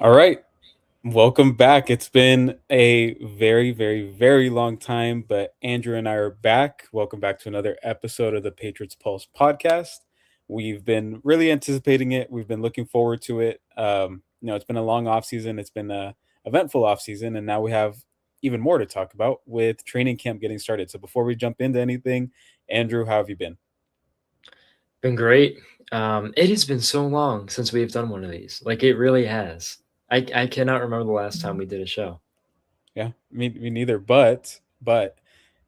All right. Welcome back. It's been a very, very, very long time, but Andrew and I are back. Welcome back to another episode of the Patriots Pulse podcast. We've been really anticipating it. We've been looking forward to it. It's been a long off season. It's been a eventful off season, and now we have even more to talk about with training camp getting started. So before we jump into anything, Andrew, how have you been? Been great. It has been so long since we've done one of these. Like it really has. I cannot remember the last time we did a show. Yeah, me neither. But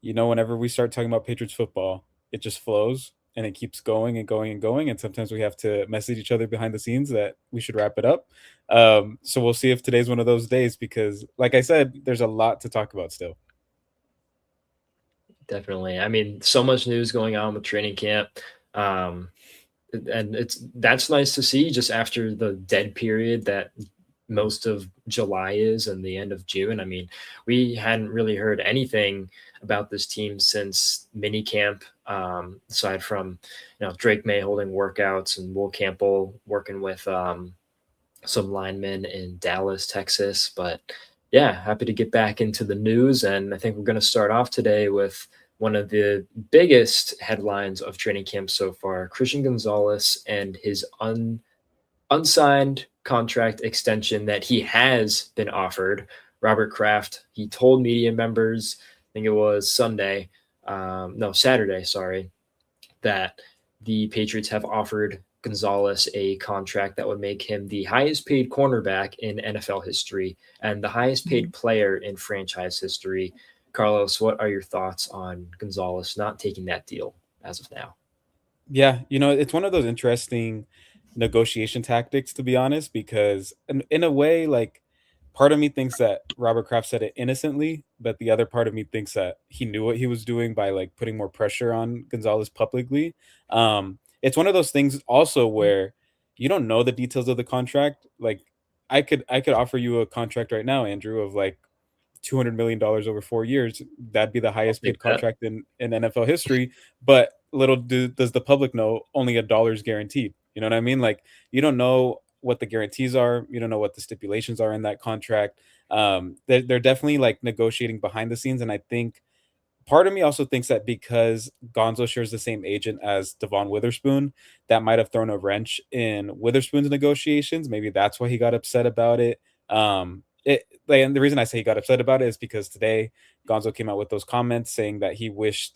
whenever we start talking about Patriots football, it just flows and it keeps going and going and going. And sometimes we have to message each other behind the scenes that we should wrap it up. So we'll see if today's one of those days because, like I said, there's a lot to talk about still. Definitely. I mean, so much news going on with training camp. Um, and that's nice to see just after the dead period that most of July is and the end of June. I mean, we hadn't really heard anything about this team since mini camp, aside from Drake May holding workouts and Will Campbell working with some linemen in Dallas, Texas. But yeah, happy to get back into the news. And I think we're going to start off today with one of the biggest headlines of training camp so far: Christian Gonzalez and his unsigned contract extension that he has been offered. Robert Kraft, he told media members, I think it was Saturday, sorry, that the Patriots have offered Gonzalez a contract that would make him the highest paid cornerback in NFL history and the highest paid player in franchise history. Carlos, what are your thoughts on Gonzalez not taking that deal as of now? Yeah, it's one of those interesting negotiation tactics, to be honest, because in a way, like part of me thinks that Robert Kraft said it innocently, but the other part of me thinks that he knew what he was doing by like putting more pressure on Gonzalez publicly. It's one of those things also where you don't know the details of the contract. Like I could offer you a contract right now, Andrew, of like $200 million over 4 years. That'd be the I'll highest take paid that. contract in NFL history. But does the public know only a dollar's guaranteed. You know what I mean? Like you don't know what the guarantees are. You don't know what the stipulations are in that contract. They're definitely like negotiating behind the scenes, and I think part of me also thinks that because Gonzo shares the same agent as Devon Witherspoon, that might have thrown a wrench in Witherspoon's negotiations. Maybe that's why he got upset about it. And the reason I say he got upset about it is because today Gonzo came out with those comments saying that he wishes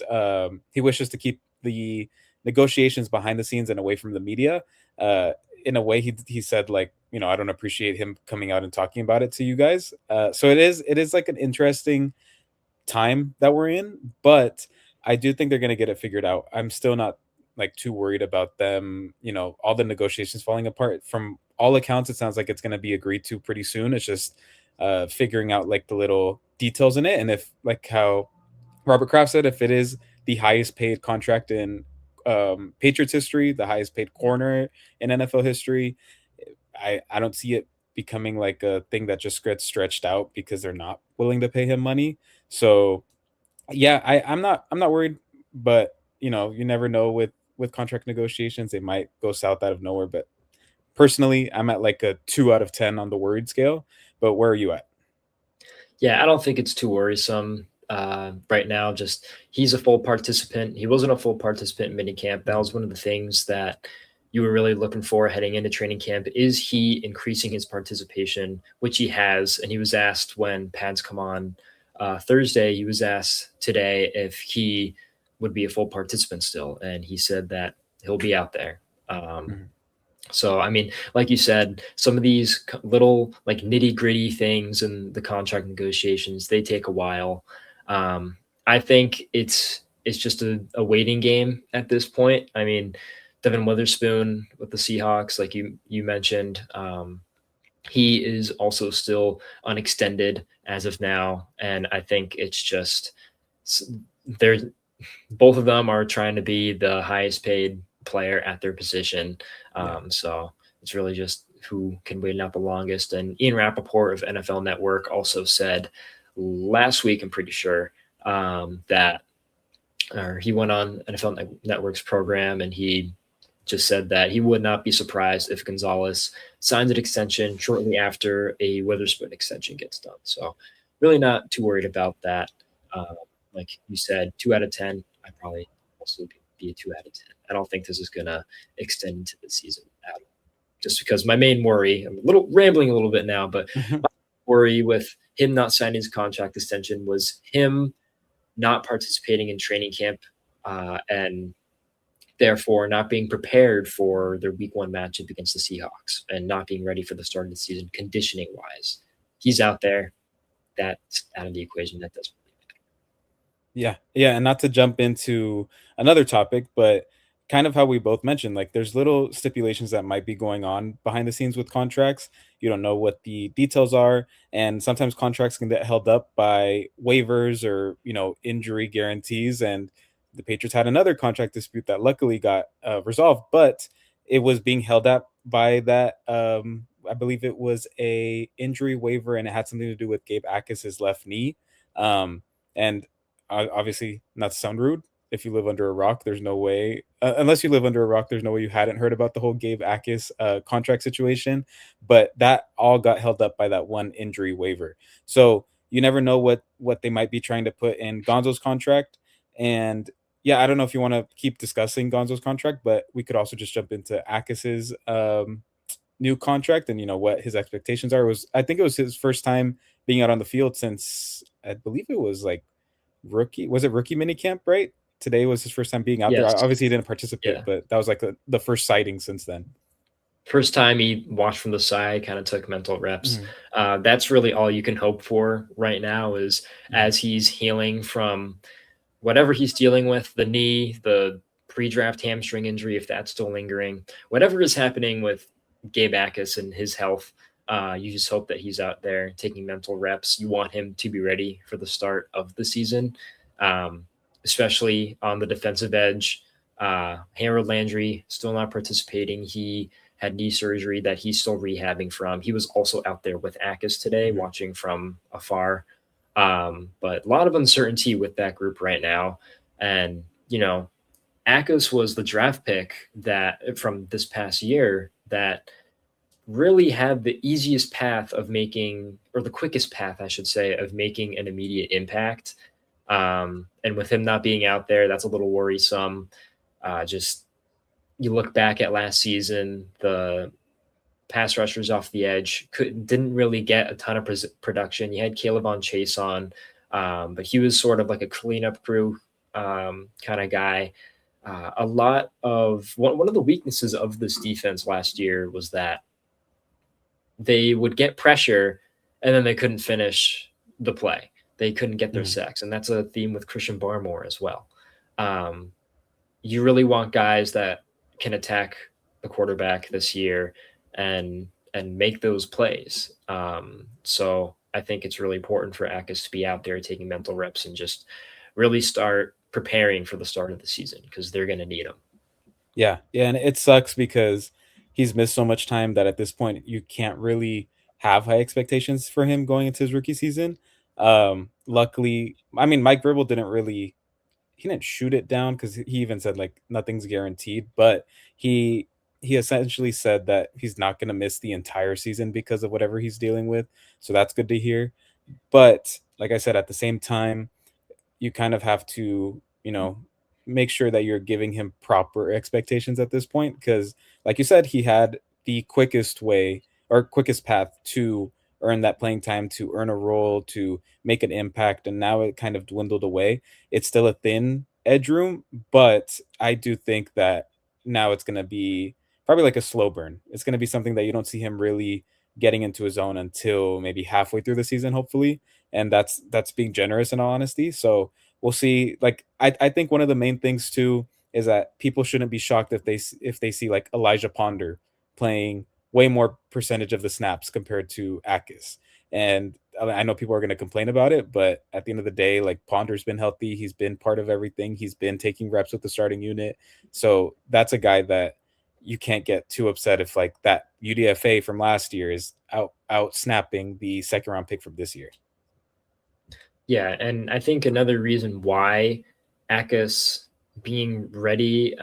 to keep the negotiations behind the scenes and away from the media. In a way, he said like, I don't appreciate him coming out and talking about it to you guys. So it is like an interesting time that we're in, but I do think they're going to get it figured out. I'm still not like too worried about them, all the negotiations falling apart. From all accounts, it sounds like it's going to be agreed to pretty soon. It's just figuring out like the little details in it. And if, like how Robert Kraft said, if it is the highest paid contract in Patriots history, the highest paid corner in NFL history, I don't see it becoming like a thing that just gets stretched out because they're not willing to pay him money. So yeah, I'm not worried, but you never know with contract negotiations. They might go south out of nowhere. But personally, I'm at like a 2 out of 10 on the worried scale. But where are you at? Yeah, I don't think it's too worrisome right now. Just he's a full participant. He wasn't a full participant in minicamp. That Mhm. was one of the things that you were really looking for heading into training camp. Is he increasing his participation, which he has? And he was asked when pads come on Thursday. He was asked today if he would be a full participant still, and he said that he'll be out there. Um, Mhm. so, I mean, like you said, some of these little like nitty gritty things and the contract negotiations, they take a while. Um, I think it's just a waiting game at this point. I mean, Devin Witherspoon with the Seahawks, like you mentioned, he is also still unextended as of now, and I think it's just they're both of them are trying to be the highest paid player at their position. Yeah. So it's really just who can wait out the longest. And Ian Rappaport of NFL Network also said last week, I'm pretty sure, that or he went on NFL Network's program and he just said that he would not be surprised if Gonzalez signs an extension shortly after a Witherspoon extension gets done. So, really not too worried about that. Uh, like you said, 2 out of 10. I probably also be a 2 out of 10. I don't think this is gonna extend into the season at all. Just because my main worry, I'm a little rambling a little bit now, but Mhm. my worry with him not signing his contract extension was him not participating in training camp, and therefore not being prepared for their week one matchup against the Seahawks and not being ready for the start of the season conditioning wise. He's out there. That's out of the equation. That doesn't really Yeah, yeah, and not to jump into another topic, but kind of how we both mentioned, like there's little stipulations that might be going on behind the scenes with contracts. You don't know what the details are, and sometimes contracts can get held up by waivers or injury guarantees. And the Patriots had another contract dispute that luckily got resolved, but it was being held up by that. I believe it was a injury waiver, and it had something to do with Gabe Akis's left knee. And obviously, not to sound rude, if you live under a rock, there's no way, unless you live under a rock, there's no way you hadn't heard about the whole Gabe Akis contract situation. But that all got held up by that one injury waiver. So you never know what they might be trying to put in Gonzo's contract. And yeah, I don't know if you want to keep discussing Gonzo's contract, but we could also just jump into Akis's new contract and what his expectations are. It was I think it was his first time being out on the field since I believe it was like rookie minicamp, right? Today was his first time being out there. Yes. Obviously, he didn't participate, Yeah. but that was like the first sighting since then. First time he watched from the side, kind of took mental reps. Mhm, That's really all you can hope for right now is mhm, as he's healing from whatever he's dealing with, the knee, the pre-draft hamstring injury, if that's still lingering, whatever is happening with Gabe Akis and his health, you just hope that he's out there taking mental reps. You want him to be ready for the start of the season, um, especially on the defensive edge. Harold Landry still not participating. He had knee surgery that he's still rehabbing from. He was also out there with Akis today, mhm. watching from afar. But a lot of uncertainty with that group right now. And, Akos was the draft pick that from this past year that really had the easiest path of making, or the quickest path, I should say, of making an immediate impact. And with him not being out there, that's a little worrisome. Just you look back at last season, the pass rushers off the edge didn't really get a ton of production. You had Caleb on Chase on, but he was sort of like a cleanup crew kind of guy. A lot of one of the weaknesses of this defense last year was that they would get pressure and then they couldn't finish the play. They couldn't get their Mhm. sacks, and that's a theme with Christian Barmore as well. Um, you really want guys that can attack the quarterback this year and make those plays. So I think it's really important for Akis to be out there taking mental reps and just really start preparing for the start of the season because they're going to need them. Yeah, yeah, and it sucks because he's missed so much time that at this point you can't really have high expectations for him going into his rookie season. Luckily, I mean, Mike Vrabel didn't really he didn't shoot it down because he even said like nothing's guaranteed, but he he essentially said that he's not going to miss the entire season because of whatever he's dealing with. So that's good to hear. But like I said, at the same time, you kind of have to, make sure that you're giving him proper expectations at this point. Because, like you said, he had the quickest way or quickest path to earn that playing time, to earn a role, to make an impact. And now it kind of dwindled away. It's still a thin edge room, but I do think that now it's going to be probably like a slow burn. It's going to be something that you don't see him really getting into his own until maybe halfway through the season, hopefully, and that's being generous in all honesty. So we'll see. Like I think one of the main things too is that people shouldn't be shocked if if they see like Elijah Ponder playing way more percentage of the snaps compared to Akis. And I know people are going to complain about it, but at the end of the day, like Ponder's been healthy, he's been part of everything, he's been taking reps with the starting unit. So that's a guy that you can't get too upset if like that UDFA from last year is out snapping the second round pick from this year. Yeah, and I think another reason why Akis being ready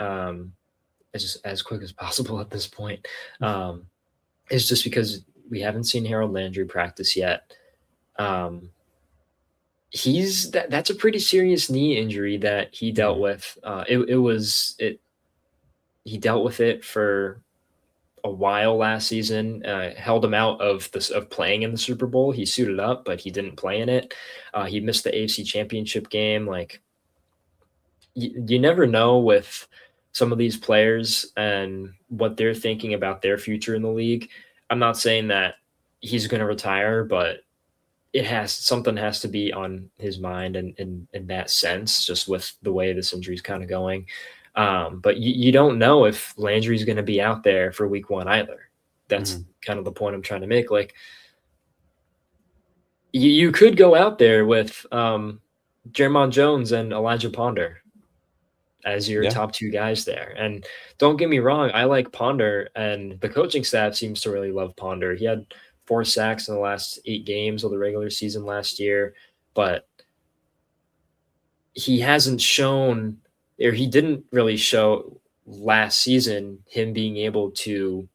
as quick as possible at this point. Um, is just because we haven't seen Harold Landry practice yet. Um, that's a pretty serious knee injury that he dealt Mhm, with. It was it he dealt with it for a while last season. Held him out of playing in the Super Bowl. He suited up, but he didn't play in it. He missed the AFC Championship game. Like you never know with some of these players and what they're thinking about their future in the league. I'm not saying that he's going to retire, but something has to be on his mind in that sense, just with the way this injury is kind of going. But you don't know if Landry's going to be out there for week one either. That's mhm. kind of the point I'm trying to make. Like you could go out there with Jermon Jones and Elijah Ponder as your Yeah. top two guys there. And don't get me wrong, I like Ponder, and the coaching staff seems to really love Ponder. He had 4 sacks in the last 8 games of the regular season last year, but he hasn't shown, or he didn't really show last season, him being able to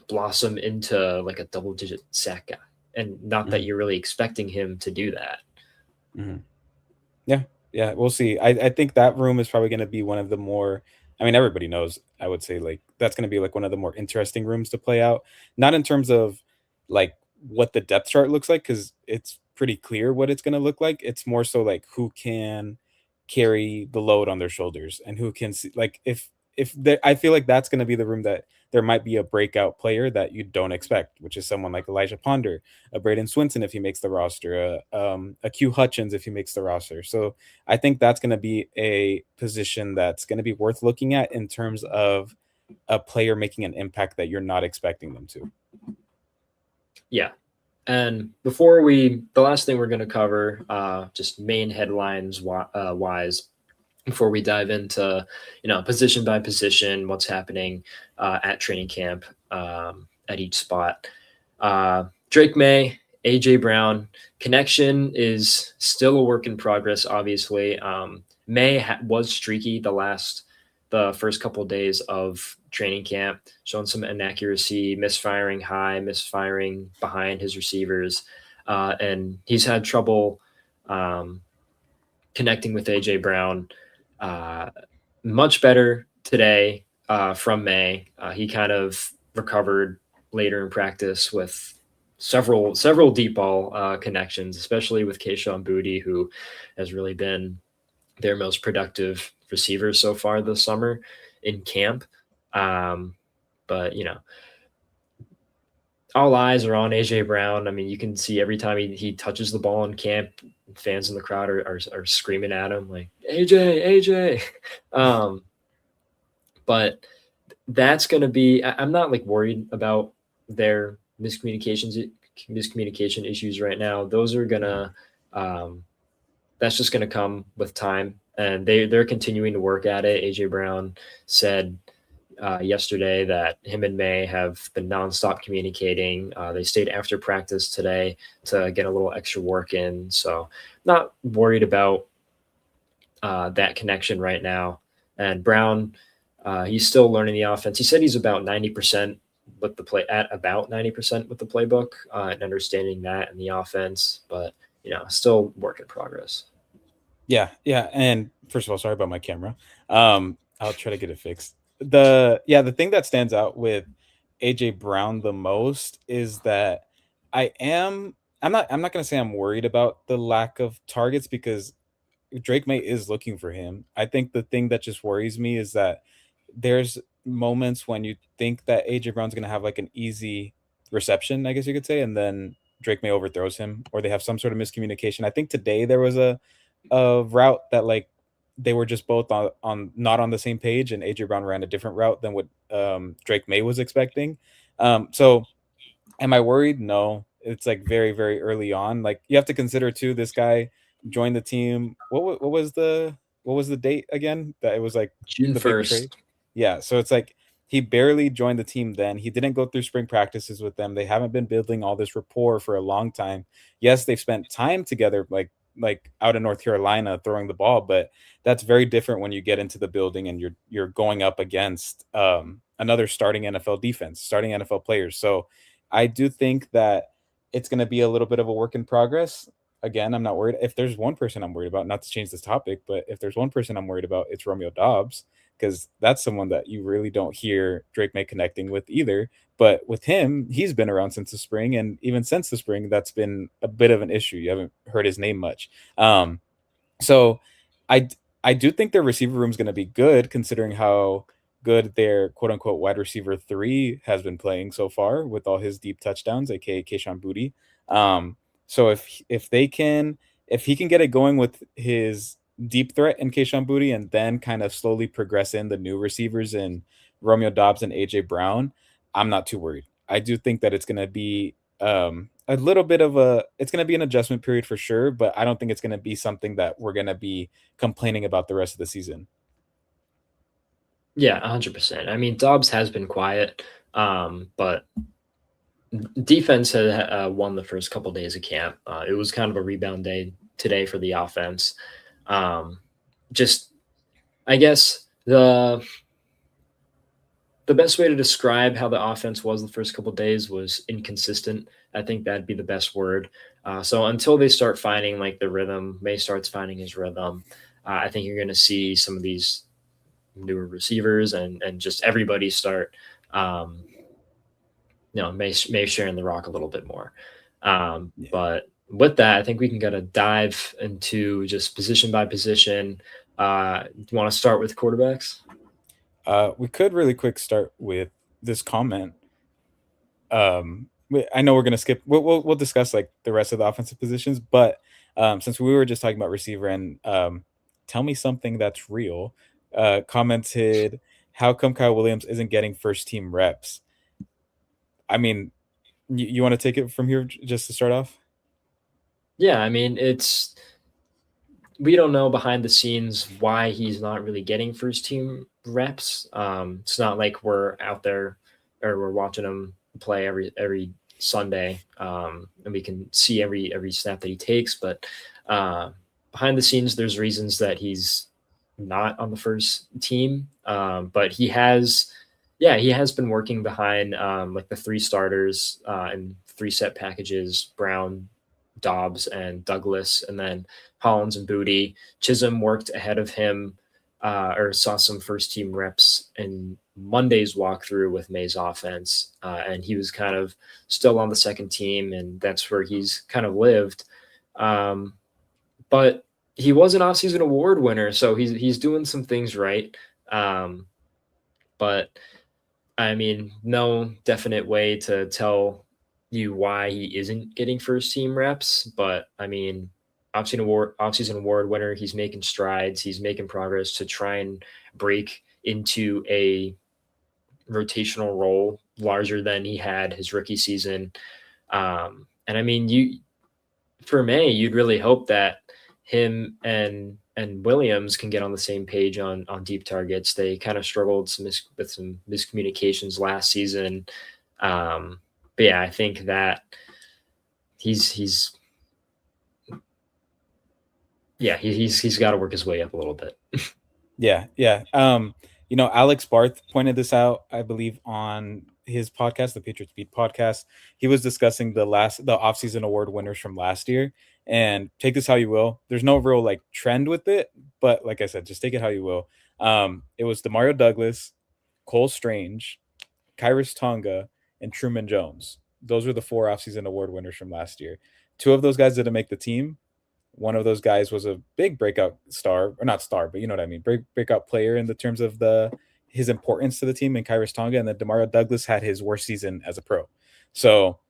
blossom into like a double digit sack guy. And not that Mhm, you're really expecting him to do that. mhm. Yeah, yeah, we'll see. I think that room is probably gonna be one of the more, I mean, everybody knows, I would say, like, that's gonna be, like, one of the more interesting rooms to play out. Not in terms of, like, what the depth chart looks like, because it's pretty clear what it's gonna look like. It's more so, like, who can carry the load on their shoulders and who can see, like, if there, I feel like that's gonna be the room that there might be a breakout player that you don't expect, which is someone like Elijah Ponder, a Braden Swinson if he makes the roster, a Q Hutchins if he makes the roster. So I think that's going to be a position that's going to be worth looking at in terms of a player making an impact that you're not expecting them to. Yeah. And before the last thing we're going to cover, just main headlines wise, before we dive into, position by position, what's happening at training camp at each spot. Drake May, AJ Brown connection is still a work in progress. Obviously, May was streaky the first couple of days of training camp, showing some inaccuracy, misfiring high, misfiring behind his receivers, and he's had trouble um, connecting with AJ Brown. Uh, Much better today from May. He kind of recovered later in practice with several deep ball connections, especially with Kayshawn Booty, who has really been their most productive receiver so far this summer in camp. Um, but all eyes are on AJ Brown. I mean, you can see every time he touches the ball in camp, fans in the crowd are screaming at him like AJ, AJ. Um, but that's going to be. I'm not like worried about their miscommunication issues right now. Those are Mhm. gonna that's just going to come with time, and they're continuing to work at it. AJ Brown said yesterday that him and May have been nonstop communicating. They stayed after practice today to get a little extra work in, so not worried about that connection right now. And Brown, he's still learning the offense. He said he's about 90% with the play at about 90% with the playbook and understanding that and the offense, but still work in progress. Yeah, yeah, and first of all, sorry about my camera. I'll try to get it fixed. The thing that stands out with AJ Brown the most is that I am I'm not gonna say I'm worried about the lack of targets because Drake May is looking for him. I think the thing that just worries me is that there's moments when you think that AJ Brown's gonna have like an easy reception, I guess you could say, and then Drake May overthrows him, or they have some sort of miscommunication. I think today there was a route that like they were just both on not on the same page, and AJ Brown ran a different route than what Drake May was expecting. So am I worried? No. It's like very, very early on. Like you have to consider too, this guy joined the team. What was the date again? That it was like June the big trade. 1st. Yeah. So it's like he barely joined the team then. He didn't go through spring practices with them. They haven't been building all this rapport for a long time. Yes, they've spent time together, like like out in North Carolina throwing the ball, but that's very different when you get into the building and you're going up against another starting NFL defense, starting NFL players. So I do think that it's going to be a little bit of a work in progress. Again, I'm not worried. If there's one person I'm worried about, not to change this topic, but if there's one person I'm worried about, it's Romeo Dobbs, because that's someone that you really don't hear Drake May connecting with either. But with him, he's been around since the spring, and even since the spring, that's been a bit of an issue. You haven't heard his name much. So I I do think their receiver room is going to be good, considering how good their quote unquote wide receiver three has been playing so far with all his deep touchdowns, aka Keishon Booty. Um, so if he can get it going with his deep threat in Keishon Booty and then kind of slowly progress in the new receivers in Romeo Dobbs and AJ Brown, I'm not too worried. I do think that it's going to be a little bit of a it's going to be an adjustment period for sure, but I don't think it's going to be something that we're going to be complaining about the rest of the season. Yeah, 100%. I mean, Dobbs has been quiet, but defense had won the first couple days of camp. It was kind of a rebound day today for the offense. Um, just, I guess the best way to describe how the offense was the first couple days was inconsistent. I think that'd be the best word. So until they start finding like the rhythm, May starts finding his rhythm. I think you're going to see some of these newer receivers and just everybody start um, May sharing the rock a little bit more. Yeah. But with that, I think we can kind of dive into just position by position. You want to start with quarterbacks? We could really quick start with this comment. I know we're gonna skip. We'll discuss like the rest of the offensive positions, but since we were just talking about receiver and tell me something that's real, commented, how come Kyle Williams isn't getting first team reps? I mean, you want to take it from here just to start off? Yeah, I mean, we don't know behind the scenes why he's not really getting first team reps. It's not like we're out there or we're watching him play every Sunday, and we can see every snap that he takes. But behind the scenes, there's reasons that he's not on the first team. But he has been working behind like the three starters and three set packages: Brown, Dobbs, and Douglas, and then Hollins and Booty. Chisholm worked ahead of him or saw some first team reps in Monday's walkthrough with May's offense. And he was kind of still on the second team, and that's where he's kind of lived. Um, but he was an offseason award winner, so he's doing some things right. Um, but I mean, no definite way to tell you why he isn't getting first team reps, but I mean, offseason award winner, he's making strides, he's making progress to try and break into a rotational role larger than he had his rookie season. And I mean, you for May, you'd really hope that him and Williams can get on the same page on deep targets. They kind of struggled with some miscommunications last season. But yeah, I think that he's he's got to work his way up a little bit. Yeah, yeah. Alex Barth pointed this out, I believe, on his podcast, the Patriots Beat podcast. He was discussing the offseason award winners from last year. And take this how you will. There's no real like trend with it, but like I said, just take it how you will. It was Demario Douglas, Cole Strange, Kyrus Tonga, and Truman Jones. Those were the four offseason award winners from last year. Two of those guys didn't make the team. One of those guys was a big breakout star, or not star, but you know what I mean, breakout player in the terms of the his importance to the team in Kyrus Tonga, and then Demario Douglas had his worst season as a pro. So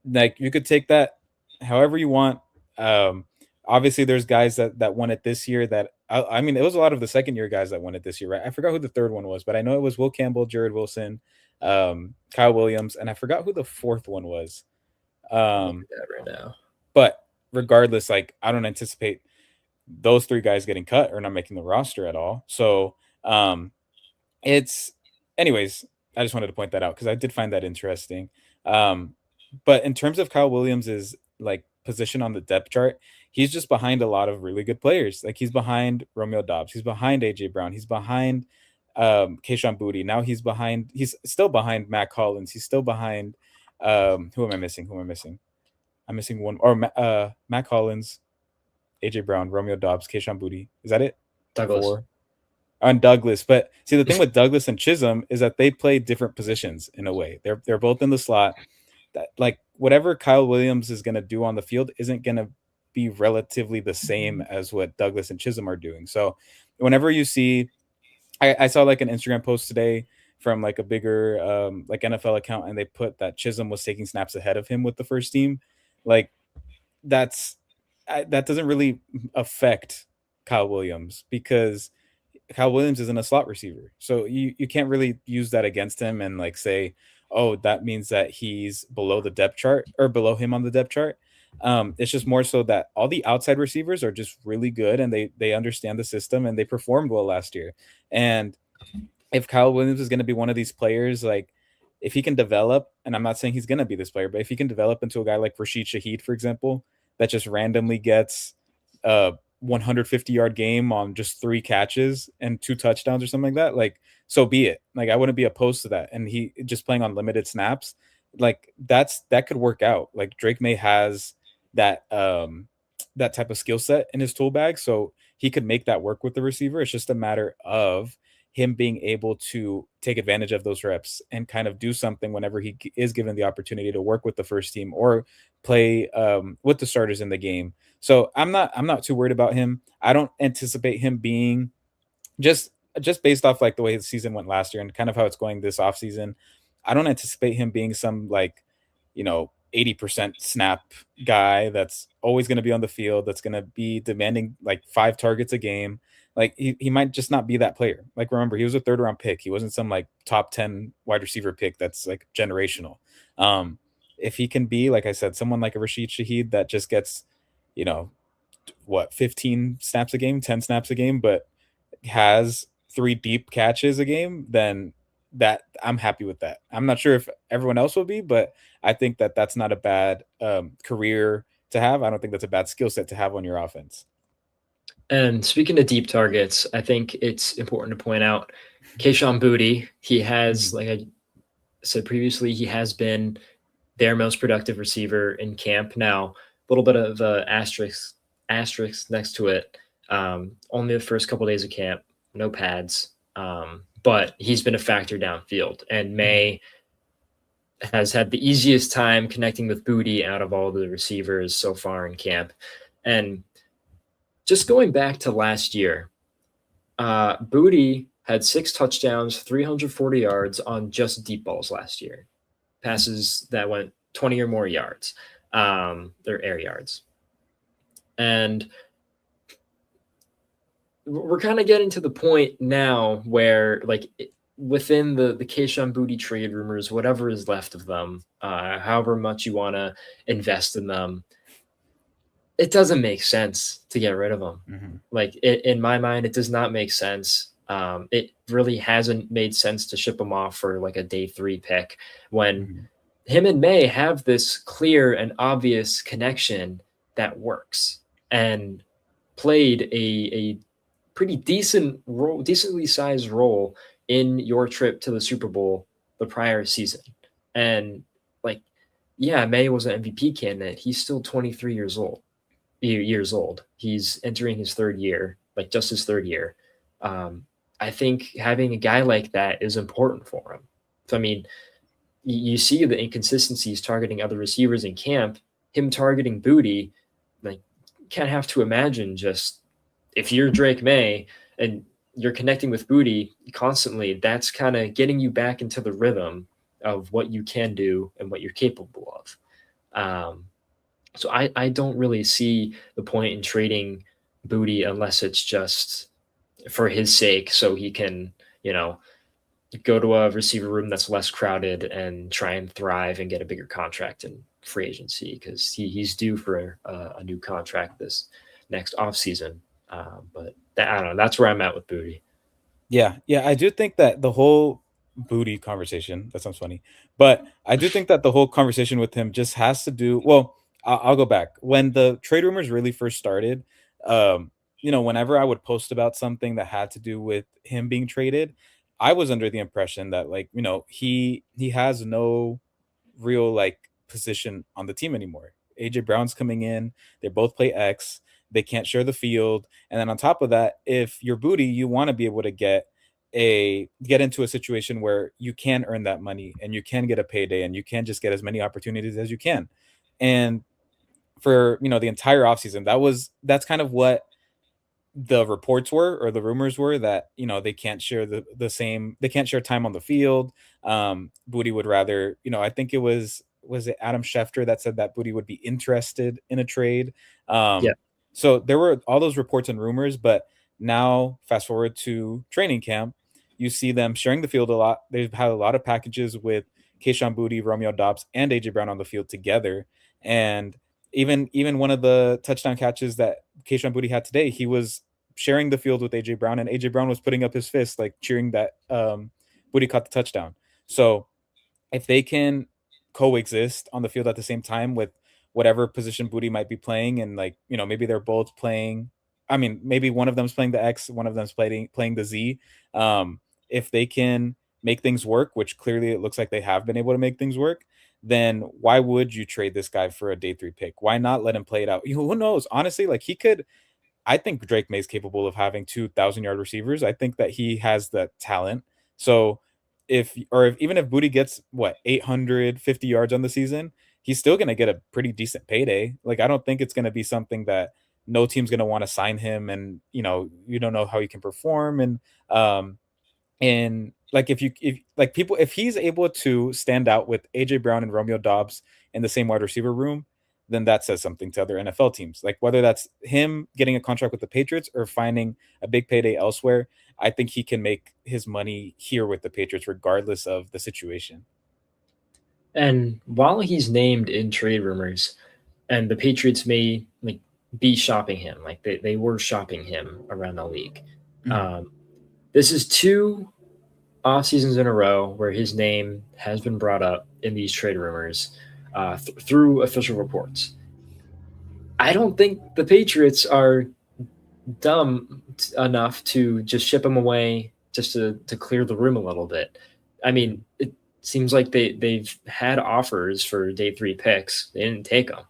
like you could take that however you want. Um, Obviously, there's guys that won it this year. I mean, it was a lot of the second year guys that won it this year, right? I forgot who the third one was, but I know it was Will Campbell, Jared Wilson, Kyle Williams, and I forgot who the fourth one was. Look Um, at that right now. but regardless, like I don't anticipate those three guys getting cut or not making the roster at all. So it's anyways, I just wanted to point that out because I did find that interesting. Um, but in terms of Kyle Williams's like position on the depth chart, he's just behind a lot of really good players. Like he's behind Romeo Dobbs, he's behind AJ Brown, he's behind Keishon Booty. Now he's still behind Matt Collins. He's still behind who am I missing? Who am I missing? I'm missing one or Matt Collins, AJ Brown, Romeo Dobbs, Keishon Booty. Is that it? Douglas. Four on Douglas. But see, the thing with Douglas and Chisholm is that they play different positions in a way. They're both in the slot. That like whatever Kyle Williams is going to do on the field isn't going to be relatively the same as what Douglas and Chisholm are doing. So whenever you see, I saw like an Instagram post today from like a bigger like NFL account, and they put that Chisholm was taking snaps ahead of him with the first team. Like that's that doesn't really affect Kyle Williams because Kyle Williams isn't a slot receiver. So you can't really use that against him and like say, oh, that means that he's below the depth chart or below him on the depth chart. It's just more so that all the outside receivers are just really good and they understand the system and they performed well last year. And if Kyle Williams is going to be one of these players, like if he can develop, and I'm not saying he's going to be this player, but if he can develop into a guy like Rashid Shaheed, for example, that just randomly gets a 150-yard game on just 3 catches and 2 touchdowns or something like that, like so be it. Like I wouldn't be opposed to that. And he just playing on limited snaps, like that could work out. Like Drake May has that that type of skill set in his tool bag, so he could make that work with the receiver. It's just a matter of him being able to take advantage of those reps and kind of do something whenever is given the opportunity to work with the first team or play with the starters in the game. So I'm not too worried about him. I don't anticipate him being just based off like the way the season went last year and kind of how it's going this offseason. I don't anticipate him being some like, 80% snap guy that's always going to be on the field, that's going to be demanding like 5 targets a game. Like he might just not be that player. Like remember, he was a third round pick. He wasn't some like top 10 wide receiver pick that's like generational. Um, if he can be, like I said, someone like a Rashid Shaheed that just gets, you know, what 15 snaps a game, 10 snaps a game, but has 3 deep catches a game, then that I'm happy with that. I'm not sure if everyone else will be, but I think that that's not a bad career to have. I don't think that's a bad skill set to have on your offense. And speaking of deep targets, I think it's important to point out Keishon Booty. He has, Mhm. like I said previously, he has been their most productive receiver in camp. Now, a little bit of asterisk next to it. Only the first couple of days of camp, no pads, but he's been a factor downfield. And Mhm. May has had the easiest time connecting with Booty out of all the receivers so far in camp. And just going back to last year, Booty had 6 touchdowns, 340 yards on just deep balls last year. Passes that went 20 or more yards, or air yards. And we're kind of getting to the point now where, like, within the Keishon Booty trade rumors, whatever is left of them, however much you want to invest in them, it doesn't make sense to get rid of them. Mhm. Like in my mind, it does not make sense. It really hasn't made sense to ship them off for like a day 3 pick when Mhm. him and May have this clear and obvious connection that works and played a pretty decent role, decently sized role in your trip to the Super Bowl the prior season. And like, yeah, May was an MVP candidate. He's still 23 years old. He's entering his 3rd year, like just his 3rd year. Um, I think having a guy like that is important for him. So I mean, you see the inconsistencies targeting other receivers in camp. Him targeting Booty, like, can't have to imagine just if you're Drake May and you're connecting with Booty constantly, that's kind of getting you back into the rhythm of what you can do and what you're capable of. So I don't really see the point in trading Booty unless it's just for his sake, so he can, you know, go to a receiver room that's less crowded and try and thrive and get a bigger contract in free agency because he's due for a new contract this next offseason. But I don't know. That's where I'm at with Booty. Yeah, yeah, I do think that the whole Booty conversation, that sounds funny, but I do think that the whole conversation with him just has to do well, I'll go back. When the trade rumors really first started, um, whenever I would post about something that had to do with him being traded, I was under the impression that, like, he has no real, like, position on the team anymore. AJ Brown's coming in, they both play X, they can't share the field, and then on top of that, if you're Booty, you want to be able to get into a situation where you can earn that money and you can get a payday and you can just get as many opportunities as you can. And for the entire offseason, that's kind of what the reports were, or the rumors were, that they can't share they can't share time on the field. Booty would rather, I think was it Adam Schefter that said that Booty would be interested in a trade. Yeah. So there were all those reports and rumors, but now fast forward to training camp, you see them sharing the field a lot. They've had a lot of packages with Keishon Booty, Romeo Dobbs, and AJ Brown on the field together. And even one of the touchdown catches that Keishon Booty had today, he was sharing the field with AJ Brown, and AJ Brown was putting up his fist, like cheering that Booty caught the touchdown. So if they can coexist on the field at the same time with whatever position Booty might be playing, and, like, maybe they're both playing. I mean, maybe one of them's playing the X, one of them's playing the Z. Um, if they can make things work, which clearly it looks like they have been able to make things work, then why would you trade this guy for a day 3 pick? Why not let him play it out? Who knows? Honestly, like, he could. I think Drake May's capable of having 2,000-yard receivers. I think that he has the talent. So even if Booty gets, what, 850 yards on the season, he's still going to get a pretty decent payday. Like, I don't think it's going to be something that no team's going to want to sign him, and you don't know how he can perform. And like, if like people if he's able to stand out with AJ Brown and Romeo Dobbs in the same wide receiver room, then that says something to other NFL teams. Like, whether that's him getting a contract with the Patriots or finding a big payday elsewhere, I think he can make his money here with the Patriots regardless of the situation. And while he's named in trade rumors, and the Patriots may like be shopping him, like they were shopping him around the league. Mhm. Um, this is two off seasons in a row where his name has been brought up in these trade rumors through official reports. I don't think the Patriots are dumb enough to just ship him away just to clear the room a little bit. I mean, it seems like they've had offers for day 3 picks. They didn't take them.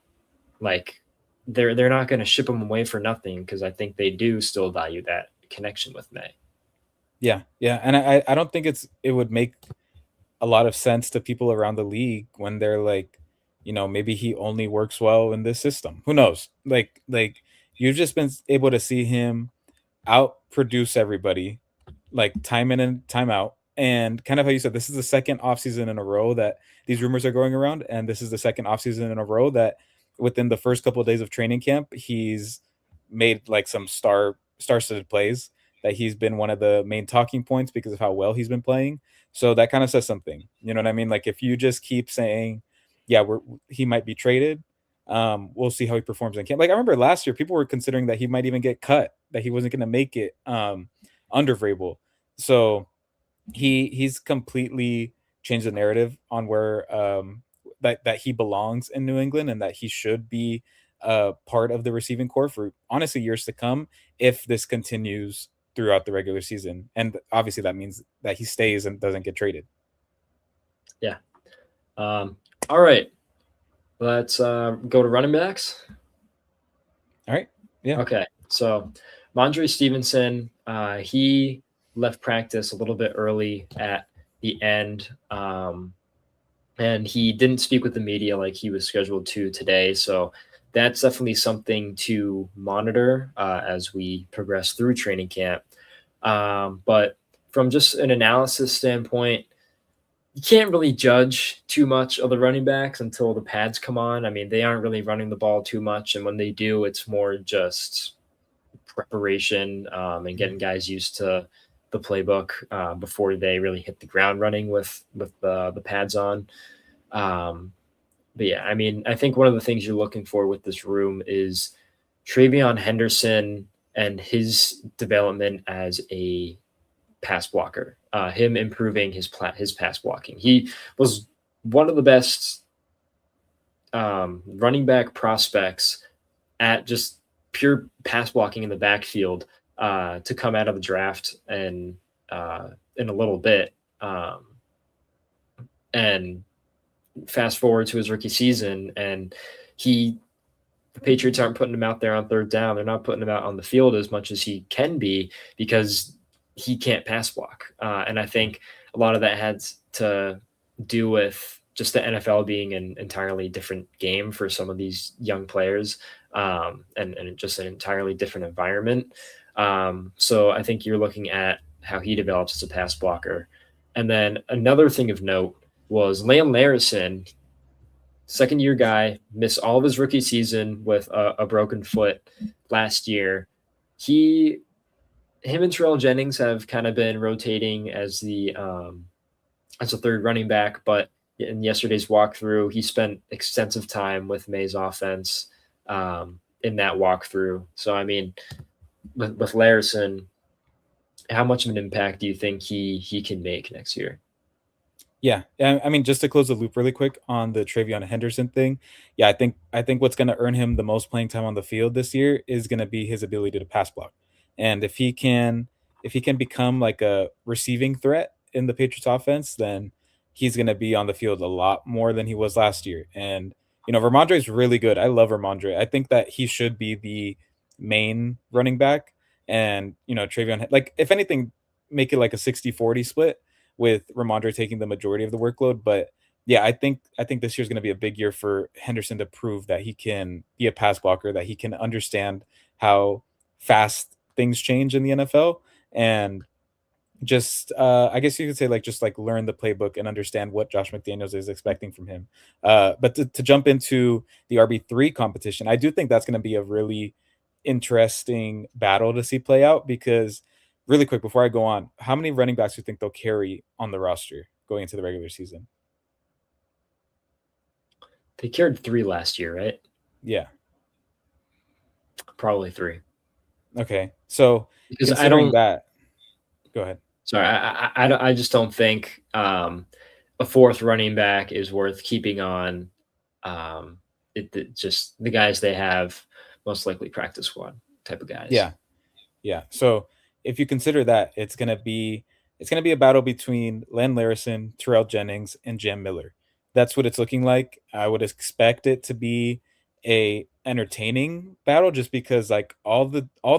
Like they're not going to ship him away for nothing because I think they do still value that connection with May. Yeah, yeah, and I don't think it would make a lot of sense to people around the league when they're like, maybe he only works well in this system. Who knows? Like, you've just been able to see him outproduce everybody, like, time in and time out. And kind of how you said, this is the second offseason in a row that these rumors are going around, and this is the second offseason in a row that within the first couple of days of training camp, he's made, like, some star-studded plays, that he's been one of the main talking points because of how well he's been playing. So that kind of says something. You know what I mean? Like, if you just keep saying, yeah, he might be traded, we'll see how he performs in camp. Like, I remember last year, people were considering that he might even get cut, that he wasn't going to make it under Vrabel. So he's completely changed the narrative on where that he belongs in New England, and that he should be part of the receiving core for, honestly, years to come, if this continues throughout the regular season. And obviously that means that he stays and doesn't get traded. Yeah. All right. Let's go to running backs. All right. Yeah. Okay. So Mondre Stevenson, he left practice a little bit early at the end. And he didn't speak with the media like he was scheduled to today. So that's definitely something to monitor as we progress through training camp. But from just an analysis standpoint, you can't really judge too much of the running backs until the pads come on. I mean, they aren't really running the ball too much. And when they do, it's more just preparation and getting guys used to the playbook before they really hit the ground running with the pads on. But yeah, I mean, I think one of the things you're looking for with this room is Travion Henderson and his development as a pass blocker, him improving his pass blocking. He was one of the best running back prospects at just pure pass blocking in the backfield to come out of the draft and in a little bit. And fast forward to his rookie season, and he the Patriots aren't putting him out there on third down. They're not putting him out on the field as much as he can be because he can't pass block. And I think a lot of that had to do with just the NFL being an entirely different game for some of these young players, and just an entirely different environment. So I think you're looking at how he develops as a pass blocker. And then another thing of note was Lamb Larison, second year guy, missed all of his rookie season with a broken foot last year. Him and Terrell Jennings have kind of been rotating as a third running back, but in yesterday's walkthrough, he spent extensive time with May's offense in that walkthrough. So I mean, with Larison, how much of an impact do you think he can make next year? Yeah, I mean, just to close the loop really quick on the Travion Henderson thing, yeah, I think what's gonna earn him the most playing time on the field this year is gonna be his ability to pass block. And if he can become like a receiving threat in the Patriots offense, then he's gonna be on the field a lot more than he was last year. And Ramondre is really good. I love Ramondre. I think that he should be the main running back. And Travion, like if anything, make it like a 60-40 split with Ramondre taking the majority of the workload. But yeah, I think this year's going to be a big year for Henderson to prove that he can be a pass blocker, that he can understand how fast things change in the NFL, and just I guess you could say like just like learn the playbook and understand what Josh McDaniels is expecting from him. But to jump into the RB3 competition, I do think that's going to be a really interesting battle to see play out because really quick before I go on, how many running backs do you think they'll carry on the roster going into the regular season? They carried three last year, right? Yeah. Probably three. Okay. So Because I considering don't. that, go ahead. Sorry, I just don't think a fourth running back is worth keeping on. Just the guys they have, most likely practice squad type of guys. Yeah. Yeah. So if you consider that, it's gonna be a battle between Len Larison, Terrell Jennings, and Jam Miller. That's what it's looking like. I would expect it to be a entertaining battle just because like all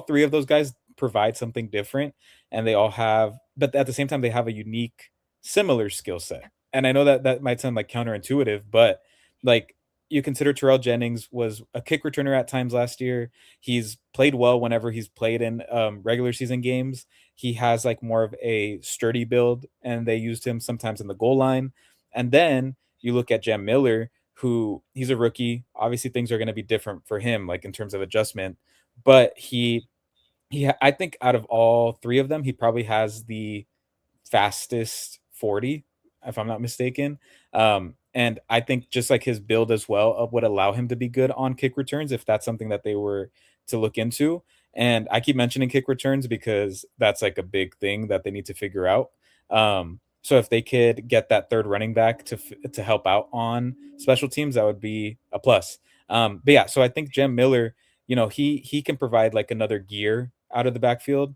three of those guys provide something different and they all have but at the same time they have a unique similar skill set. And I know that that might sound like counterintuitive, but like you consider Terrell Jennings was a kick returner at times last year. He's played well whenever he's played in regular season games. He has like more of a sturdy build, and they used him sometimes in the goal line. And then you look at Jam Miller, who he's a rookie. Obviously, things are going to be different for him, like in terms of adjustment. But I think out of all three of them, he probably has the fastest 40, if I'm not mistaken. And I think just like his build as well would allow him to be good on kick returns if that's something that they were to look into. And I keep mentioning kick returns because that's like a big thing that they need to figure out. So if they could get that third running back to help out on special teams, that would be a plus. But yeah, so I think Jim Miller, he can provide like another gear out of the backfield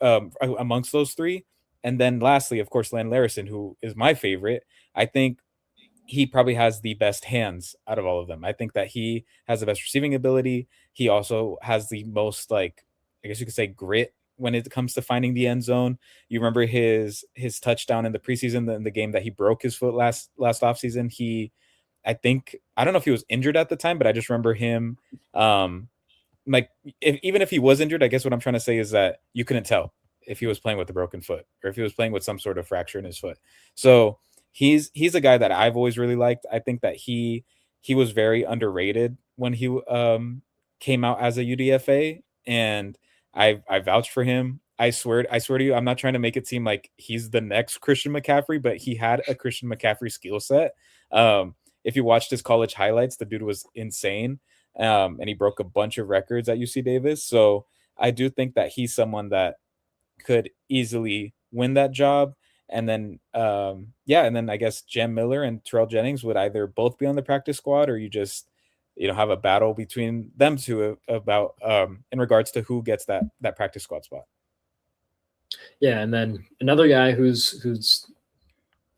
amongst those three. And then lastly, of course, Len Larison, who is my favorite. I think he probably has the best hands out of all of them. I think that he has the best receiving ability. He also has the most like I guess you could say grit when it comes to finding the end zone. You remember his touchdown in the preseason in the game that he broke his foot last offseason. I don't know if he was injured at the time, but I just remember him like even if he was injured, I guess what I'm trying to say is that you couldn't tell if he was playing with a broken foot or if he was playing with some sort of fracture in his foot. So he's a guy that I've always really liked. I think that he was very underrated when he came out as a UDFA, and I vouched for him. I swear to you, I'm not trying to make it seem like he's the next Christian McCaffrey, but he had a Christian McCaffrey skill set. If you watched his college highlights, the dude was insane, and he broke a bunch of records at UC Davis. So I do think that he's someone that could easily win that job. And then yeah, and then I guess Jam Miller and Terrell Jennings would either both be on the practice squad, or you just have a battle between them two about in regards to who gets that practice squad spot. Yeah, and then another guy who's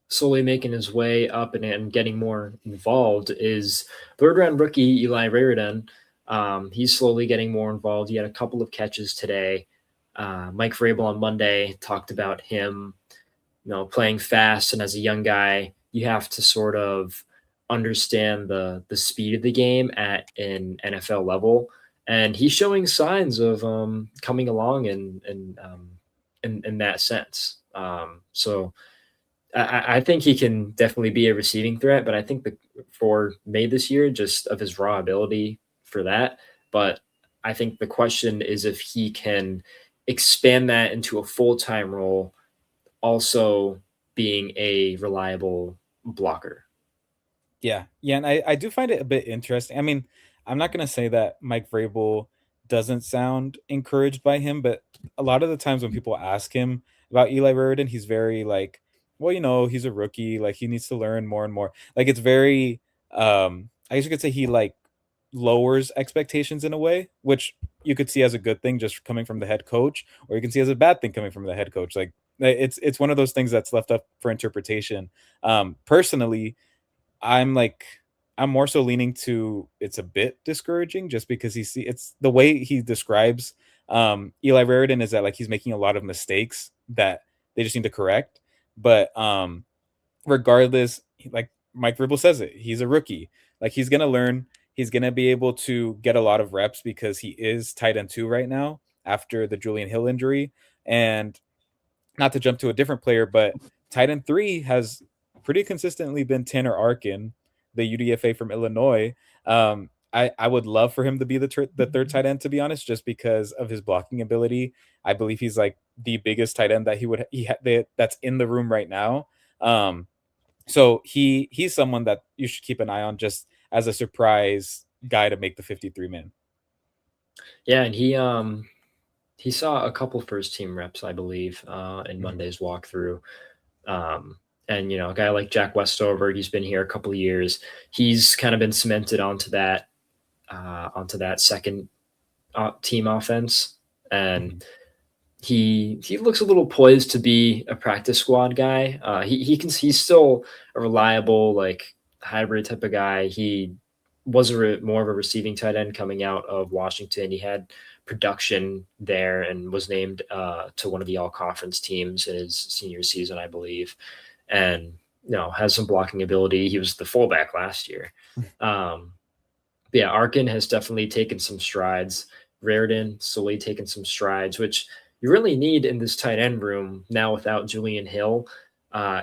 slowly making his way up and getting more involved is third round rookie Eli Raridan. He's slowly getting more involved. He had a couple of catches today. Mike Vrabel on Monday talked about him, playing fast, and as a young guy, you have to sort of understand the speed of the game at an NFL level, and he's showing signs of coming along in that sense. So I think he can definitely be a receiving threat, but I think for May this year, just of his raw ability for that. But I think the question is if he can expand that into a full time role, also being a reliable blocker. Yeah, yeah, and I do find it a bit interesting. I mean, I'm not gonna say that Mike Vrabel doesn't sound encouraged by him, but a lot of the times when people ask him about Eli Raridan, he's very like, well, he's a rookie, like he needs to learn more and more. Like it's very, I guess you could say he like lowers expectations in a way, which you could see as a good thing just coming from the head coach, or you can see as a bad thing coming from the head coach. Like it's one of those things that's left up for interpretation. Personally, I'm like I'm more so leaning to it's a bit discouraging just because it's the way he describes Eli Raridan is that like he's making a lot of mistakes that they just need to correct. But regardless, like Mike Vrabel says it, he's a rookie. Like he's gonna learn, he's gonna be able to get a lot of reps because he is tight end two right now after the Julian Hill injury. And not to jump to a different player, but tight end three has pretty consistently been Tanner Arkin, the UDFA from Illinois. I would love for him to be the third tight end, to be honest, just because of his blocking ability. I believe he's like the biggest tight end that that's in the room right now. So he's someone that you should keep an eye on just as a surprise guy to make the 53 man. Yeah, and he saw a couple first team reps, I believe, in Mhm. Monday's walkthrough. And a guy like Jack Westover, he's been here a couple of years. He's kind of been cemented onto that second team offense, and Mhm. he looks a little poised to be a practice squad guy. He's still a reliable like hybrid type of guy. He was more of a receiving tight end coming out of Washington. He had production there and was named to one of the all conference teams in his senior season, I believe, and has some blocking ability. He was the fullback last year. Um, but yeah, Arkin has definitely taken some strides. Raridan slowly taken some strides, which you really need in this tight end room now without Julian Hill.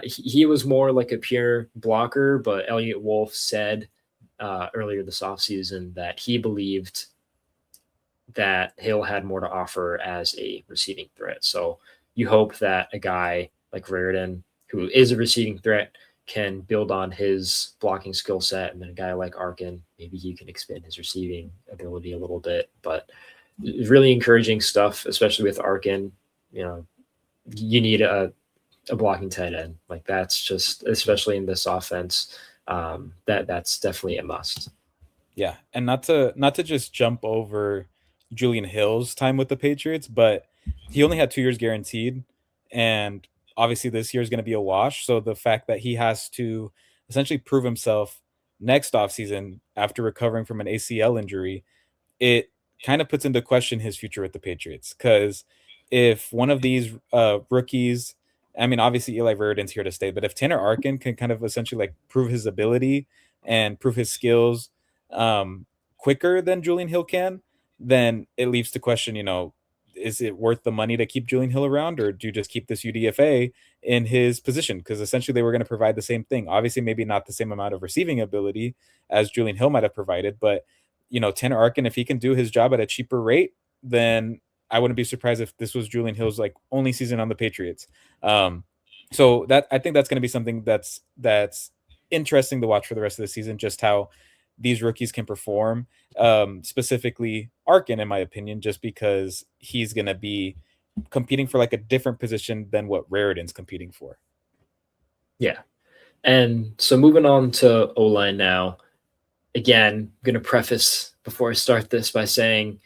He was more like a pure blocker, but Elliot Wolf said earlier this offseason that he believed that Hill had more to offer as a receiving threat. So you hope that a guy like Raridan, who is a receiving threat, can build on his blocking skill set. And then a guy like Arkin, maybe he can expand his receiving ability a little bit. But really encouraging stuff, especially with Arkin. You know, you need a blocking tight end. Like that's just, Yeah. especially in this offense, that's definitely a must. Yeah, and not to just jump over Julian Hill's time with the Patriots, but he only had 2 years guaranteed, and obviously this year is gonna be a wash, so the fact that he has to essentially prove himself next offseason after recovering from an ACL injury, it kind of puts into question his future with the Patriots. Because if one of these rookies, I mean, obviously Eli Raridan's here to stay, but if Tanner Arkin can kind of essentially like prove his ability and prove his skills um, quicker than Julian Hill can, then it leaves to question, is it worth the money to keep Julian Hill around, or do you just keep this UDFA in his position? Because essentially they were going to provide the same thing. Obviously, maybe not the same amount of receiving ability as Julian Hill might have provided, but Tanner Arkin, if he can do his job at a cheaper rate, then I wouldn't be surprised if this was Julian Hill's like only season on the Patriots. Um, so that I think that's going to be something that's interesting to watch for the rest of the season, just how these rookies can perform. Specifically, Arkin, in my opinion, just because he's going to be competing for like a different position than what Raridan's competing for. Yeah. And so moving on to O line now. Again, I'm going to preface before I start this by saying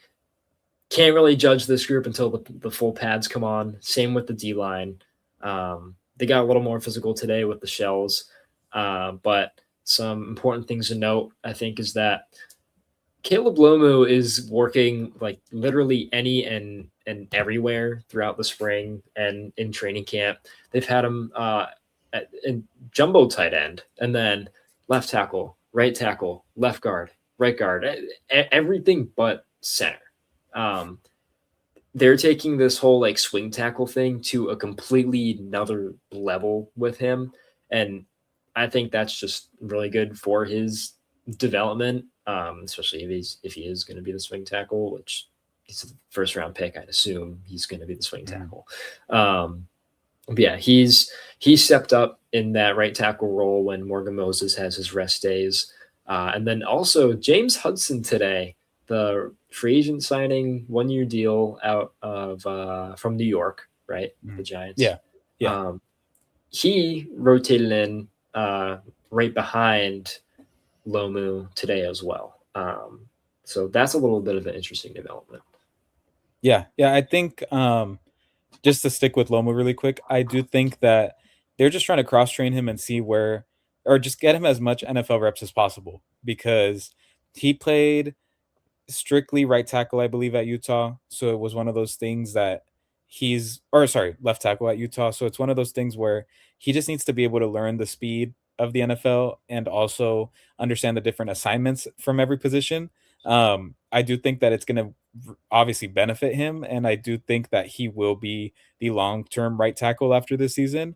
can't really judge this group until the full pads come on. Same with the D line. They got a little more physical today with the shells, but some important things to note, I think, is that Caleb Lomu is working like literally any and everywhere throughout the spring and in training camp. They've had him in jumbo tight end, and then left tackle, left guard, right guard, everything but center. Um, they're taking this whole like swing tackle thing to a completely another level with him, and I think that's just really good for his development, especially if he is going to be the swing tackle, which he's a first round pick. I'd assume he's going to be the swing Mhm. tackle. Um, but yeah, he stepped up in that right tackle role when Morgan Moses has his rest days. And then also James Hudson today, the free agent signing 1 year deal out of from New York, right? The Mhm. Giants. Yeah. Yeah. Um, he rotated in right behind Lomu today as well. So that's a little bit of an interesting development. Yeah. Yeah. I think just to stick with Loma really quick, I do think that they're just trying to cross train him and see where, or just get him as much NFL reps as possible because he played strictly right tackle, I believe, at Utah. So it was one of those things that or sorry, left tackle at Utah. So it's one of those things where he just needs to be able to learn the speed of the NFL and also understand the different assignments from every position. I do think that it's going to obviously benefit him, and I do think that he will be the long term right tackle after this season.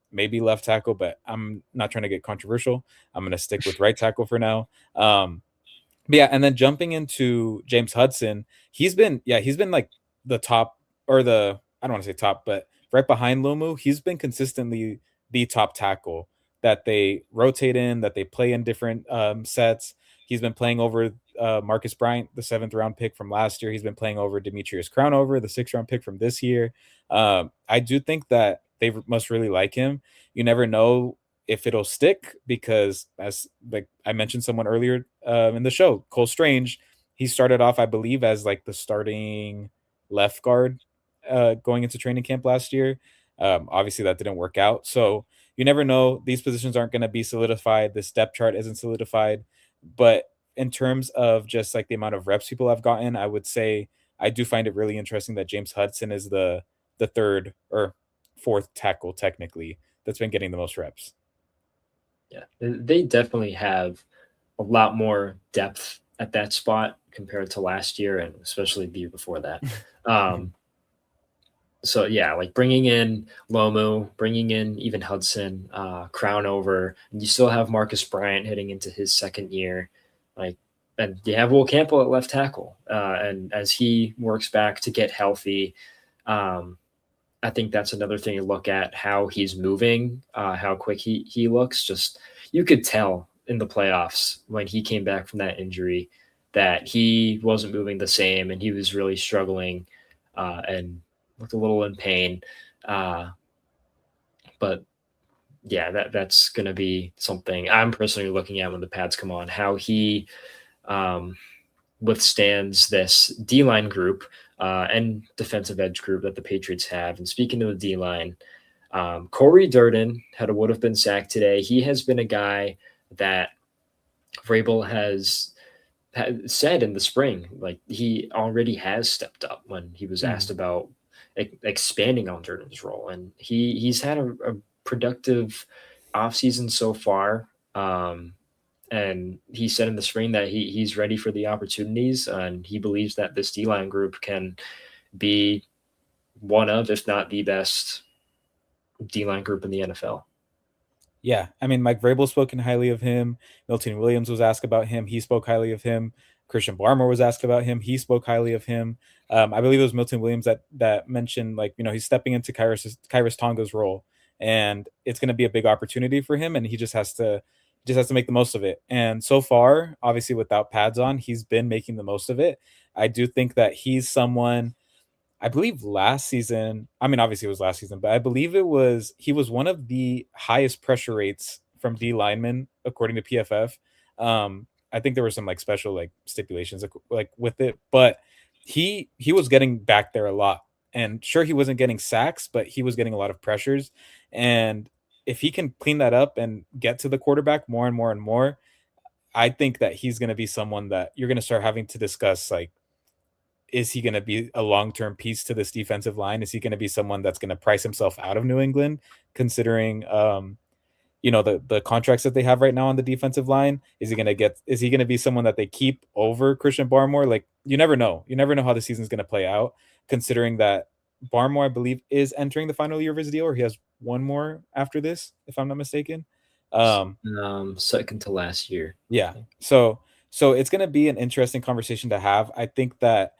Maybe left tackle, but I'm not trying to get controversial. I'm going to stick with right tackle for now. But yeah, and then jumping into James Hudson, he's been like the top or the I don't want to say top, but right behind Lomu, he's been consistently the top tackle that they rotate in, that they play in different sets. He's been playing over Marcus Bryant, the seventh round pick from last year. He's been playing over Demetrius Crownover, the sixth round pick from this year. I do think that they must really like him. You never know if it'll stick because as like I mentioned someone earlier in the show, Cole Strange, he started off I believe as like the starting left guard going into training camp last year. Obviously that didn't work out. So you never know. These positions aren't going to be solidified. This depth chart isn't solidified. But in terms of just like the amount of reps people have gotten, I would say I do find it really interesting that James Hudson is the third or fourth tackle technically that's been getting the most reps. Yeah, they definitely have a lot more depth at that spot compared to last year and especially the year before that. Mhm. Um, so yeah, like bringing in Lomu, bringing in even Hudson, Crown over, and you still have Marcus Bryant heading into his second year, like, and you have Will Campbell at left tackle, and as he works back to get healthy, um, I think that's another thing to look at how he's moving, how quick he looks. Just you could tell in the playoffs when he came back from that injury that he wasn't moving the same and he was really struggling and looked a little in pain. Uh, but yeah, that's going to be something I'm personally looking at when the pads come on. How he um, withstands this D line group and defensive edge group that the Patriots have. And speaking of the D line, Corey Durden would have been sacked today. He has been a guy that Vrabel has said in the spring, like he already has stepped up when he was asked Mhm. about expanding on Durden's role, and he's had a productive offseason so far. And he said in the spring that he's ready for the opportunities, and he believes that this D line group can be one of, if not the best D line group in the NFL. Yeah, I mean, Mike Vrabel spoken highly of him. Milton Williams was asked about him. He spoke highly of him. Christian Barmore was asked about him. He spoke highly of him. I believe it was Milton Williams that mentioned like he's stepping into Kyrus Tonga's role, and it's going to be a big opportunity for him, and he just has to make the most of it. And so far, obviously without pads on, he's been making the most of it. I do think that he's someone. I believe last season, I mean, obviously it was last season, but I believe he was one of the highest pressure rates from D linemen according to PFF. I think there were some like special like stipulations like with it, but he was getting back there a lot. And sure he wasn't getting sacks, but he was getting a lot of pressures. And if he can clean that up and get to the quarterback more and more and more, I think that he's going to be someone that you're going to start having to discuss like, is he gonna be a long-term piece to this defensive line? Is he gonna be someone that's gonna price himself out of New England, considering, the contracts that they have right now on the defensive line? Is he gonna be someone that they keep over Christian Barmore? Like, you never know. You never know how the season's gonna play out, considering that Barmore, I believe, is entering the final year of his deal, or he has 1 more after this, if I'm not mistaken. Um, Second to last year, I yeah. think. So it's gonna be an interesting conversation to have. I think that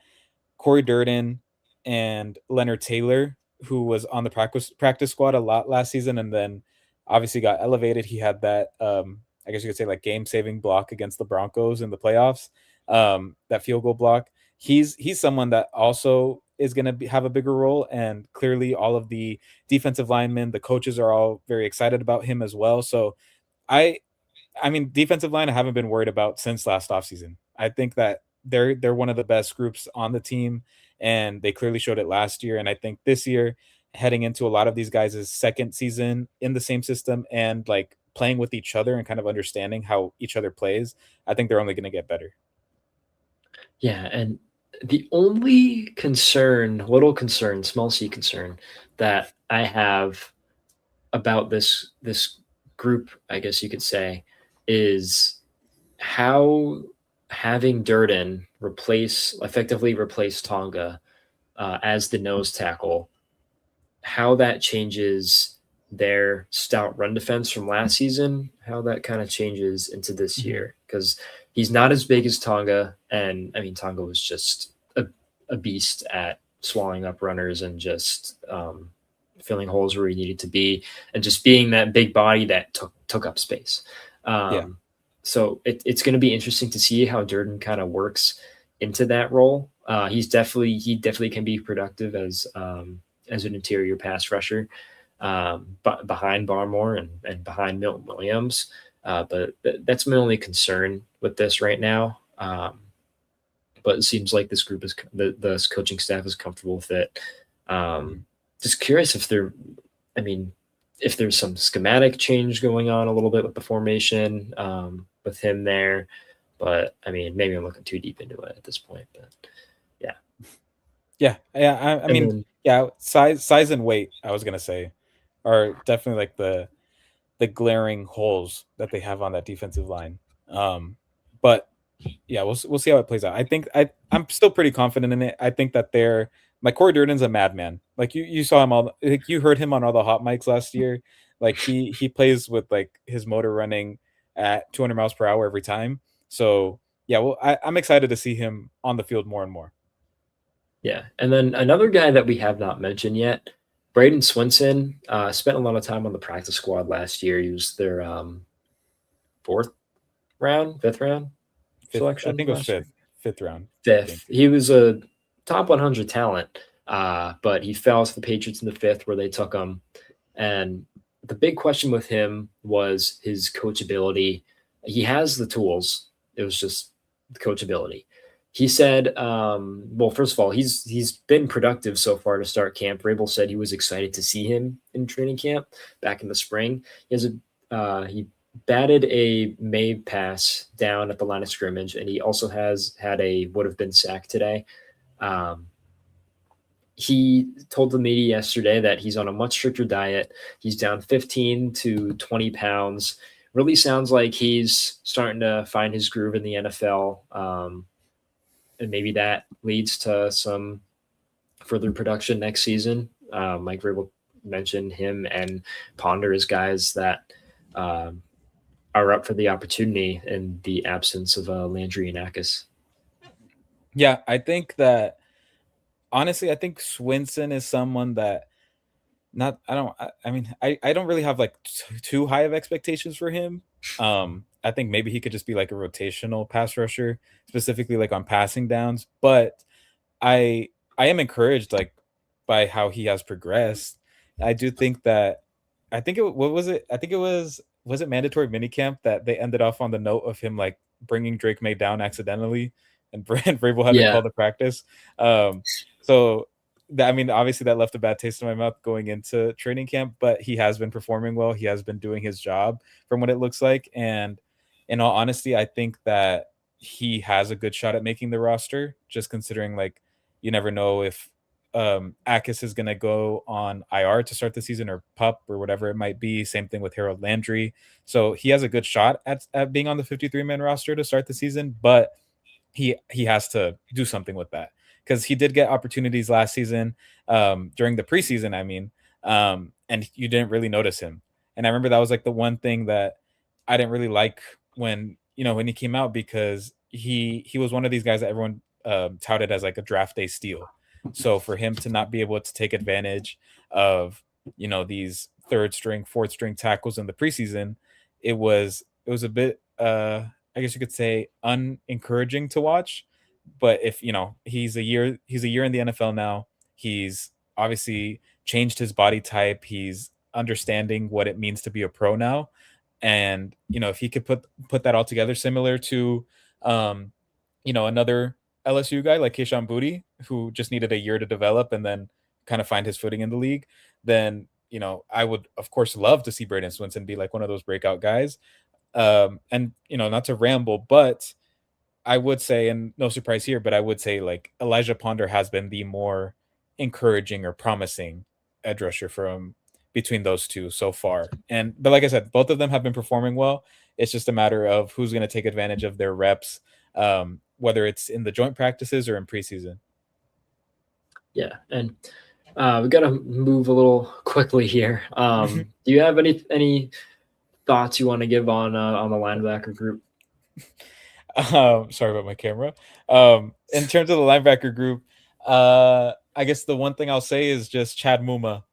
Corey Durden and Leonard Taylor, who was on the practice squad a lot last season, and then obviously got elevated. He had that, I guess you could say, like game saving block against the Broncos in the playoffs. That field goal block. He's someone that also is going to have a bigger role, and clearly all of the defensive linemen, the coaches are all very excited about him as well. So I I mean, defensive line, I haven't been worried about since last offseason. I think that they're one of the best groups on the team, and they clearly showed it last year. And I think this year, heading into a lot of these guys' second season in the same system and like playing with each other and kind of understanding how each other plays, I think they're only going to get better. Yeah, and the only concern, little concern, small c concern that I have about this group, I guess you could say, is how having Durden effectively replace Tonga as the nose tackle, how that changes their stout run defense from last season, how that kind of changes into this Mhm. year. Because he's not as big as Tonga. And I mean, Tonga was just a beast at swallowing up runners and just filling holes where he needed to be and just being that big body that took up space. Yeah. Um, so it's going to be interesting to see how Durden kind of works into that role. He definitely can be productive as an interior pass rusher, but behind Barmore and behind Milton Williams. But that's my only concern with this right now. But it seems like this group the coaching staff is comfortable with it. Mhm. Um, just curious if I mean, if there's some schematic change going on a little bit with the formation with him there. But I mean, maybe I'm looking too deep into it at this point. But yeah, Yeah. Yeah. I and mean, then yeah, size and weight, I was gonna say, are definitely like the glaring holes that they have on that defensive line. But yeah, we'll see how it plays out. I'm still pretty confident in it. I think that they're like Corey Durden's a madman. Like you saw him all like you heard him on all the hot mics last year. Like he plays with like his motor running at 200 miles per hour every time. So yeah, well, I'm excited to see him on the field more and more. yeah, and then another guy that we have not mentioned yet, Braden Swinson, spent a lot of time on the practice squad last year. He was their fourth round, fifth round Fifth, I selection think it was last year. fifth round. I Fifth. think. He was a top 100 talent, but he fell to the Patriots in the fifth, where they took him. And the big question with him was his coachability. He has the tools. It was just the coachability. He said, well, first of all, he's been productive so far to start camp. Rabel said he was excited to see him in training camp back in the spring. He batted a made pass down at the line of scrimmage, and he also has had a would have been sacked today. Um, he told the media yesterday that he's on a much stricter diet. He's down 15 to 20 pounds. Really sounds like he's starting to find his groove in the NFL. And maybe that leads to some further production next season. Mike Vrabel mentioned him and Ponder as guys that um, are up for the opportunity in the absence of Landry and Akis. Yeah, I think that honestly, I think Swinson is someone that not I don't I mean I don't really have like too high of expectations for him. I think maybe he could just be like a rotational pass rusher, specifically like on passing downs. But I I am encouraged like by how he has progressed. I do think that I think it what was it? I think was it mandatory minicamp that they ended off on the note of him like bringing Drake May down accidentally, and Brand Vrabel had to Yeah. call the practice. Um, so that, I mean, obviously that left a bad taste in my mouth going into training camp, but he has been performing well. He has been doing his job from what it looks like, and in all honesty, I think that he has a good shot at making the roster. Just considering like you never know if Akis is going to go on IR to start the season or pup or whatever it might be. Same thing with Harold Landry. So he has a good shot at being on the 53-man roster to start the season, but he has to do something with that because he did get opportunities last season during the preseason. I mean, and you didn't really notice him. And I remember that was like the one thing that I didn't really like when when he came out because he was one of these guys that everyone touted as like a draft day steal. So for him to not be able to take advantage of these third string, fourth string tackles in the preseason, it was a bit I guess you could say unencouraging to watch. But if he's a year in the NFL now. He's obviously changed his body type. He's understanding what it means to be a pro now. And if he could put that all together, similar to um, another LSU guy like Keishawn Booty, who just needed a year to develop and then kind of find his footing in the league, then I would of course love to see Braden Swinson be like one of those breakout guys. And not to ramble, but I would say, and no surprise here, but I would say like Elijah Ponder has been the more encouraging or promising edge rusher from between those two so far. And but like I said, both of them have been performing well. It's just a matter of who's going to take advantage of their reps, whether it's in the joint practices or in preseason. Yeah, and we got to move a little quickly here. Do you have any thoughts you want to give on the linebacker group? Sorry about my camera. In terms of the linebacker group, I guess the one thing I'll say is just Chad Muma.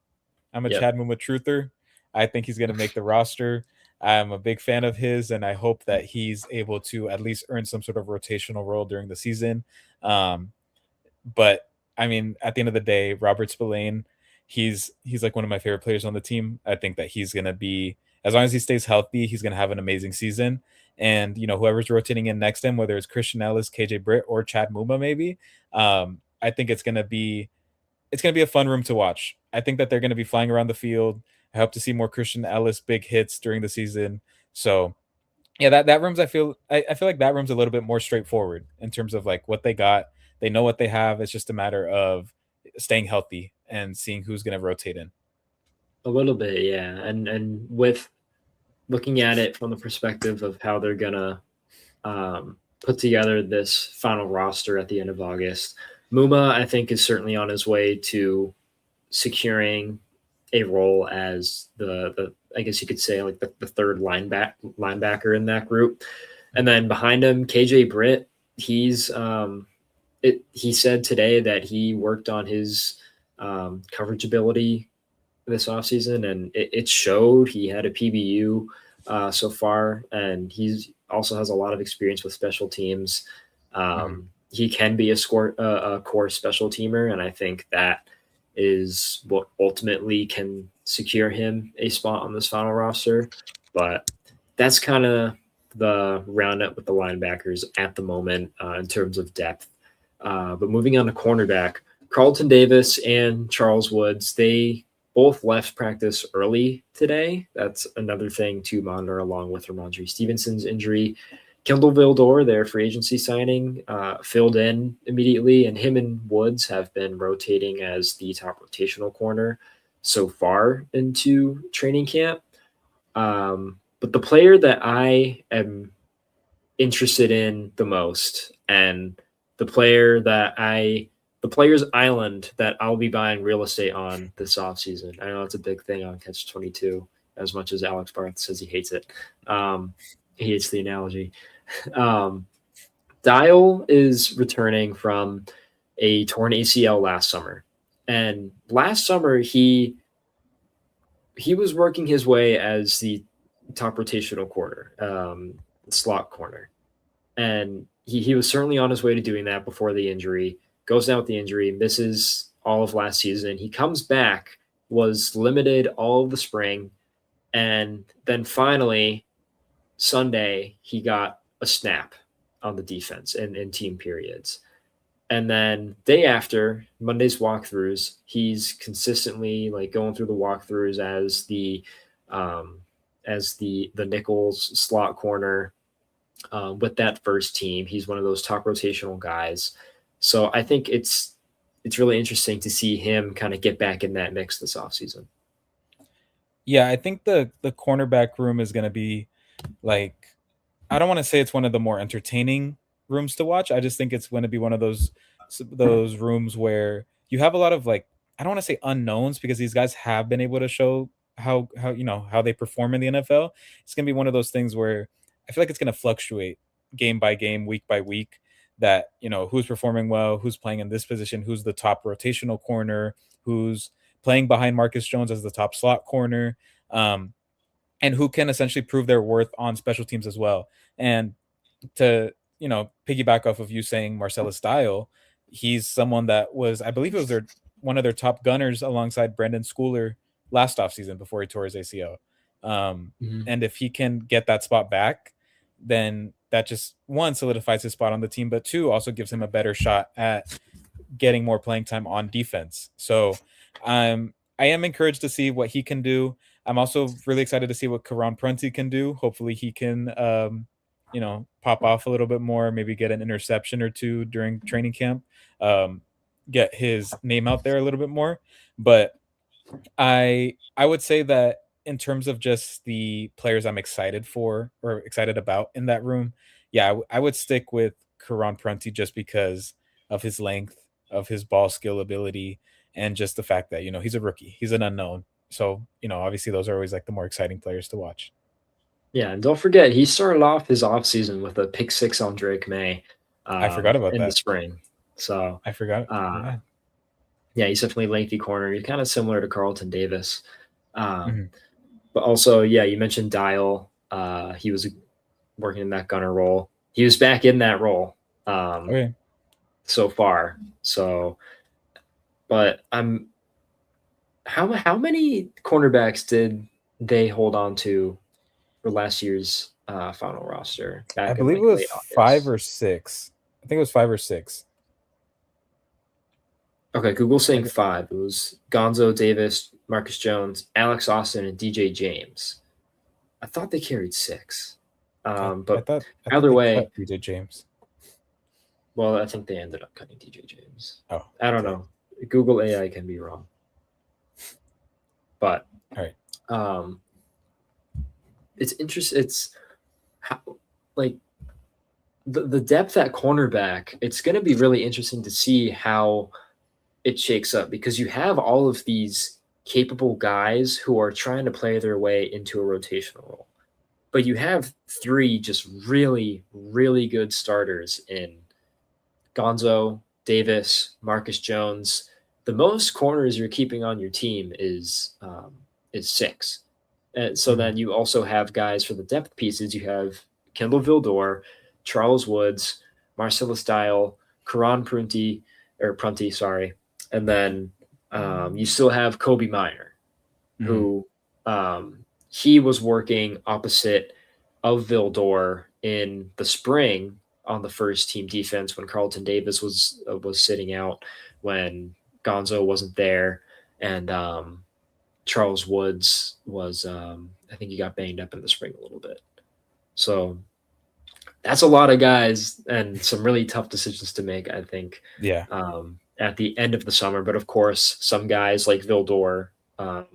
I'm a Yep. Chad Muma truther. I think he's going to make the roster. I'm a big fan of his, and I hope that he's able to at least earn some sort of rotational role during the season. Um, but I mean, at the end of the day, Robert Spillane, he's like one of my favorite players on the team. I think that he's gonna be, as long as he stays healthy, he's gonna have an amazing season. And whoever's rotating in next to him, whether it's Christian Ellis, KJ Britt, or Chad Muma, maybe, I think it's gonna be a fun room to watch. I think that they're gonna be flying around the field. I hope to see more Christian Ellis big hits during the season. So yeah, that room's I feel like that room's a little bit more straightforward in terms of like what they got. They know what they have. It's just a matter of staying healthy and seeing who's going to rotate in. A little bit, yeah. And with looking at it from the perspective of how they're gonna put together this final roster at the end of August, Muma, I think, is certainly on his way to securing a role as the I guess you could say like the third linebacker in that group. And then behind him, KJ Britt, he's he said today that he worked on his coverage ability this offseason, and it showed. He had a PBU so far, and he's also has a lot of experience with special teams. Mhm. He can be a core special teamer, and I think that is what ultimately can secure him a spot on this final roster. But that's kind of the roundup with the linebackers at the moment in terms of depth. But moving on to cornerback, Carlton Davis and Charles Woods, they both left practice early today. That's another thing to monitor along with Ramondre Stevenson's injury. Kendall Vildor, their free agency signing, filled in immediately, and him and Woods have been rotating as the top rotational corner so far into training camp. But the player that I am interested in the most, and the player that the player's island that I'll be buying real estate on this offseason. I know it's a big thing on Catch 22, as much as Alex Barth says he hates it. He hates the analogy. Um, Dial is returning from a torn ACL last summer. And last summer, he was working his way as the top rotational corner, slot corner. And he was certainly on his way to doing that before the injury. goes down with the injury, misses all of last season. He comes back, was limited all of the spring, and then finally Sunday he got a snap on the defense in team periods. And then day after Monday's walkthroughs, he's consistently like going through the walkthroughs um, as the Nichols slot corner with that first team. He's one of those top rotational guys. So I think it's really interesting to see him kind of get back in that mix this offseason. Yeah, I think the cornerback room is going to be like, I don't want to say it's one of the more entertaining rooms to watch. I just think it's going to be one of those rooms where you have a lot of like, I don't want to say unknowns because these guys have been able to show how how they perform in the NFL. It's going to be one of those things where I feel like it's going to fluctuate game by game, week by week. That who's performing well, who's playing in this position, who's the top rotational corner, who's playing behind Marcus Jones as the top slot corner. Um, and who can essentially prove their worth on special teams as well. And to piggyback off of you saying Marcellus Dial, he's someone that was, I believe, it was their one of their top gunners alongside Brendan Schooler last offseason before he tore his ACL. Um, Mhm. and if he can get that spot back, then that just one solidifies his spot on the team, but two also gives him a better shot at getting more playing time on defense. So I am encouraged to see what he can do. I'm also really excited to see what Karan Prunty can do. Hopefully he can pop off a little bit more, maybe get an interception or two during training camp, get his name out there a little bit more. But I would say that in terms of just the players I'm excited for or excited about in that room, yeah, I would stick with Karan Prunty just because of his length, of his ball skill ability, and just the fact that he's a rookie, he's an unknown. So obviously those are always like the more exciting players to watch. Yeah, and don't forget he started off his offseason with a pick six on Drake May I forgot about in the that. spring. So I forgot. uh, Yeah. yeah, he's definitely a lengthy corner. He's kind of similar to Carlton Davis. Um, Mhm. but also, yeah, you mentioned Dial. He was working in that gunner role. He was back in that role Okay. so far. So, but how many cornerbacks did they hold on to for last year's final roster I back in believe it like was late five August? or six. I think it was 5 or 6. Okay, Google's I, saying five. It was Gonzo Davis, Marcus Jones, Alex Austin, and DJ James. I thought they carried six. I, I But thought I thought either they way, cut DJ James. well, I think they ended up cutting DJ James. Oh, I don't okay. know. Google AI can be wrong, but All right. um, it's interesting. It's how, like the depth at cornerback. It's going to be really interesting to see how it shakes up because you have all of these capable guys who are trying to play their way into a rotational role. But you have three just really, really good starters in Gonzo, Davis, Marcus Jones. The most corners you're keeping on your team is six. And so Mhm. then you also have guys for the depth pieces. You have Kendall Vildor, Charles Woods, Marcellus Dial, Karan Prunty, sorry, and then you still have Kobe Miner, Mhm. who he was working opposite of Vildor in the spring on the first team defense when Carlton Davis was sitting out, when Gonzo wasn't there, and Charles Woods was I think he got banged up in the spring a little bit. So that's a lot of guys and some really tough decisions to make, I think, Yeah. at the end of the summer. But of course, some guys like Vildor, um,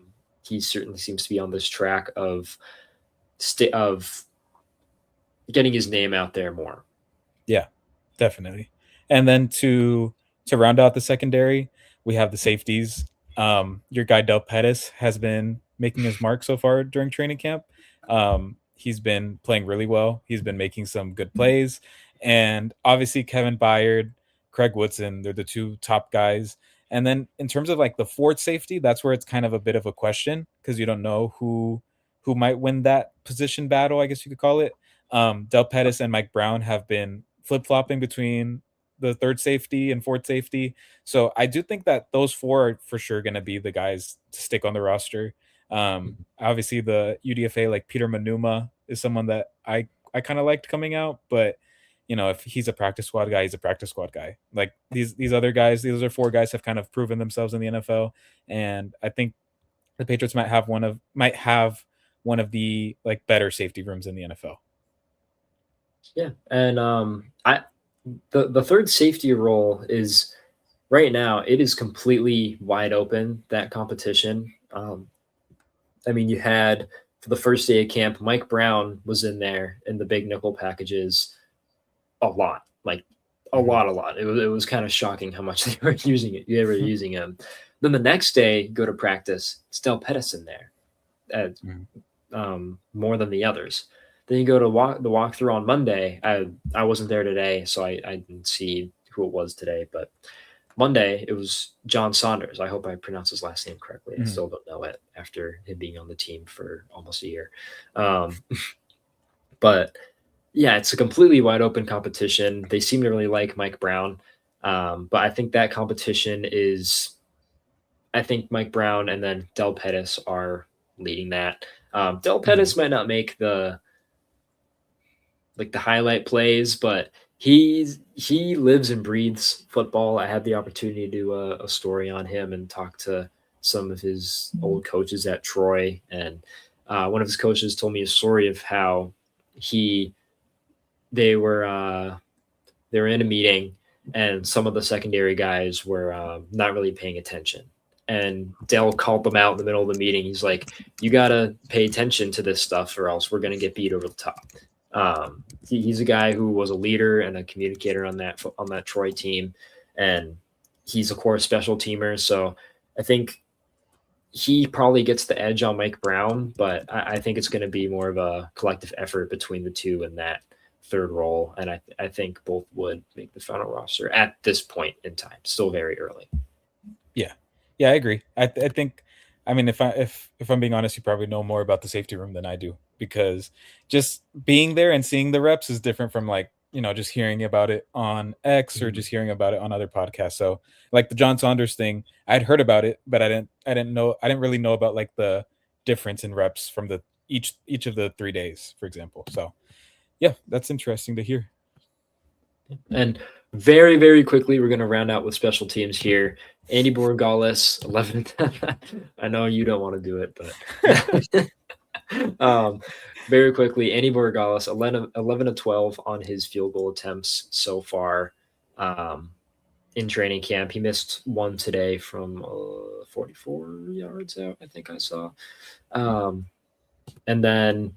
he certainly seems to be on this track of of getting his name out there more. Yeah. Definitely. And then to round out the secondary, we have the safeties. Your guy Del Pettis has been making his mark so far during training camp. He's been playing really well. He's been making some good plays, and obviously Kevin Byard, Craig Woodson, they're the two top guys. And then in terms of like the fourth safety, that's where it's kind of a bit of a question because you don't know who might win that position battle, I guess you could call it. Del Pettis and Mike Brown have been flip flopping between the third safety and fourth safety. So I do think that those four are for sure going to be the guys to stick on the roster. Obviously, the UDFA like Peter Manuma is someone that I kind of liked coming out, but if he's a practice squad guy, he's a practice squad guy. Like these other guys, these are four guys have kind of proven themselves in the NFL, and I think the Patriots might have one of the like better safety rooms in the NFL. Yeah, and I the third safety role is right now it is completely wide open, that competition. I mean, you had for the first day of camp, Mike Brown was in there in the big nickel packages a lot, like a Mhm, lot, a lot. It was kind of shocking how much they were using it. You were using him. Then the next day, go to practice, Stel Pettis in there, mhm, more than the others. Then you go to the walkthrough on Monday. I wasn't there today, so I didn't see who it was today. But Monday it was John Saunders. I hope I pronounced his last name correctly. I mhm. still don't know it after him being on the team for almost a year. Um, but yeah, it's a completely wide open competition. They seem to really like Mike Brown, but I think that competition is. I think Mike Brown and then Del Pettis are leading that. Del Mhm. Pettis might not make the highlight plays, but he lives and breathes football. I had the opportunity to do a story on him and talk to some of his old coaches at Troy, and one of his coaches told me a story of how he they were they were in a meeting and some of the secondary guys were not really paying attention. And Dell called them out in the middle of the meeting. He's like, "You gotta pay attention to this stuff, or else we're gonna get beat over the top." He's a guy who was a leader and a communicator on that Troy team, and he's a core special teamer. So I think he probably gets the edge on Mike Brown, but I think it's going to be more of a collective effort between the two in that third role. And I think both would make the final roster at this point in time. Still very early. Yeah. Yeah, I agree. I think I mean if I'm being honest, you probably know more about the safety room than I do because just being there and seeing the reps is different from like, just hearing about it on X or Mhm. just hearing about it on other podcasts. So, like the John Saunders thing, I'd heard about it, but I didn't really know about like the difference in reps from the each of the 3 days, for example. So, yeah, that's interesting to hear. And very, very quickly, we're going to round out with special teams here. Andy Borregales, 11. I know you don't want to do it, but very quickly, Andy Borregales, 11 of 12 on his field goal attempts so far in training camp. He missed one today from 44 yards out, I think I saw. Um, and then,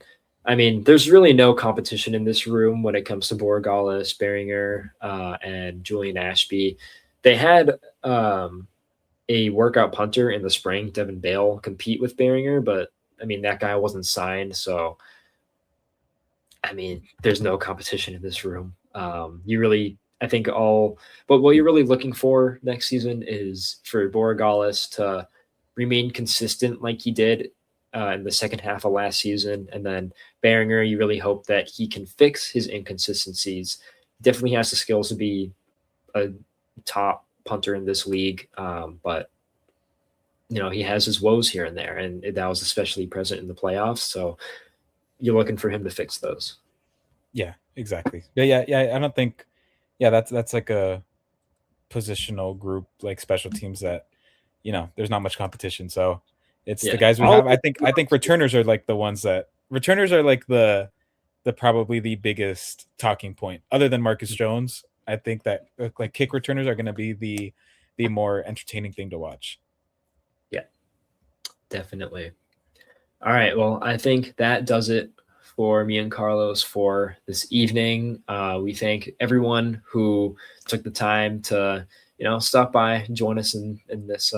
I mean, there's really no competition in this room when it comes to Borregales, Beringer, and Julian Ashby. They had a workout punter in the spring, Devin Bale, compete with Beringer, but I mean, that guy wasn't signed. So, I mean, there's no competition in this room. I think but what you're really looking for next season is for Borregales to remain consistent like he did in the second half of last season. And then Beringer, you really hope that he can fix his inconsistencies. Definitely has the skills to be a top punter in this league, but he has his woes here and there, and that was especially present in the playoffs. So you're looking for him to fix those. Yeah, exactly. Yeah. I don't think. Yeah, that's like a positional group, like special teams that there's not much competition. So it's the Yeah, guys we all have. I think returners are like the ones that returners are like the probably the biggest talking point, other than Marcus Jones. I think that like kick returners are going to be the more entertaining thing to watch. yeah, definitely. All right. Well, I think that does it for me and Carlos for this evening. We thank everyone who took the time to, stop by, join us in this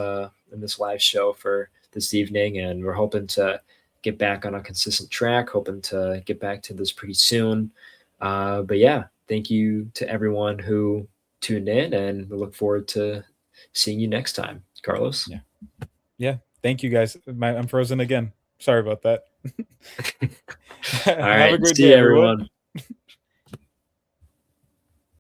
live show for this evening, and we're hoping to get back on a consistent track. Hoping to get back to this pretty soon. But yeah, thank you to everyone who tuned in, and we look forward to seeing you next time, Carlos. Yeah, yeah. Thank you guys. I'm frozen again. Sorry about that. All Have right. a great See day, you, everyone. everyone.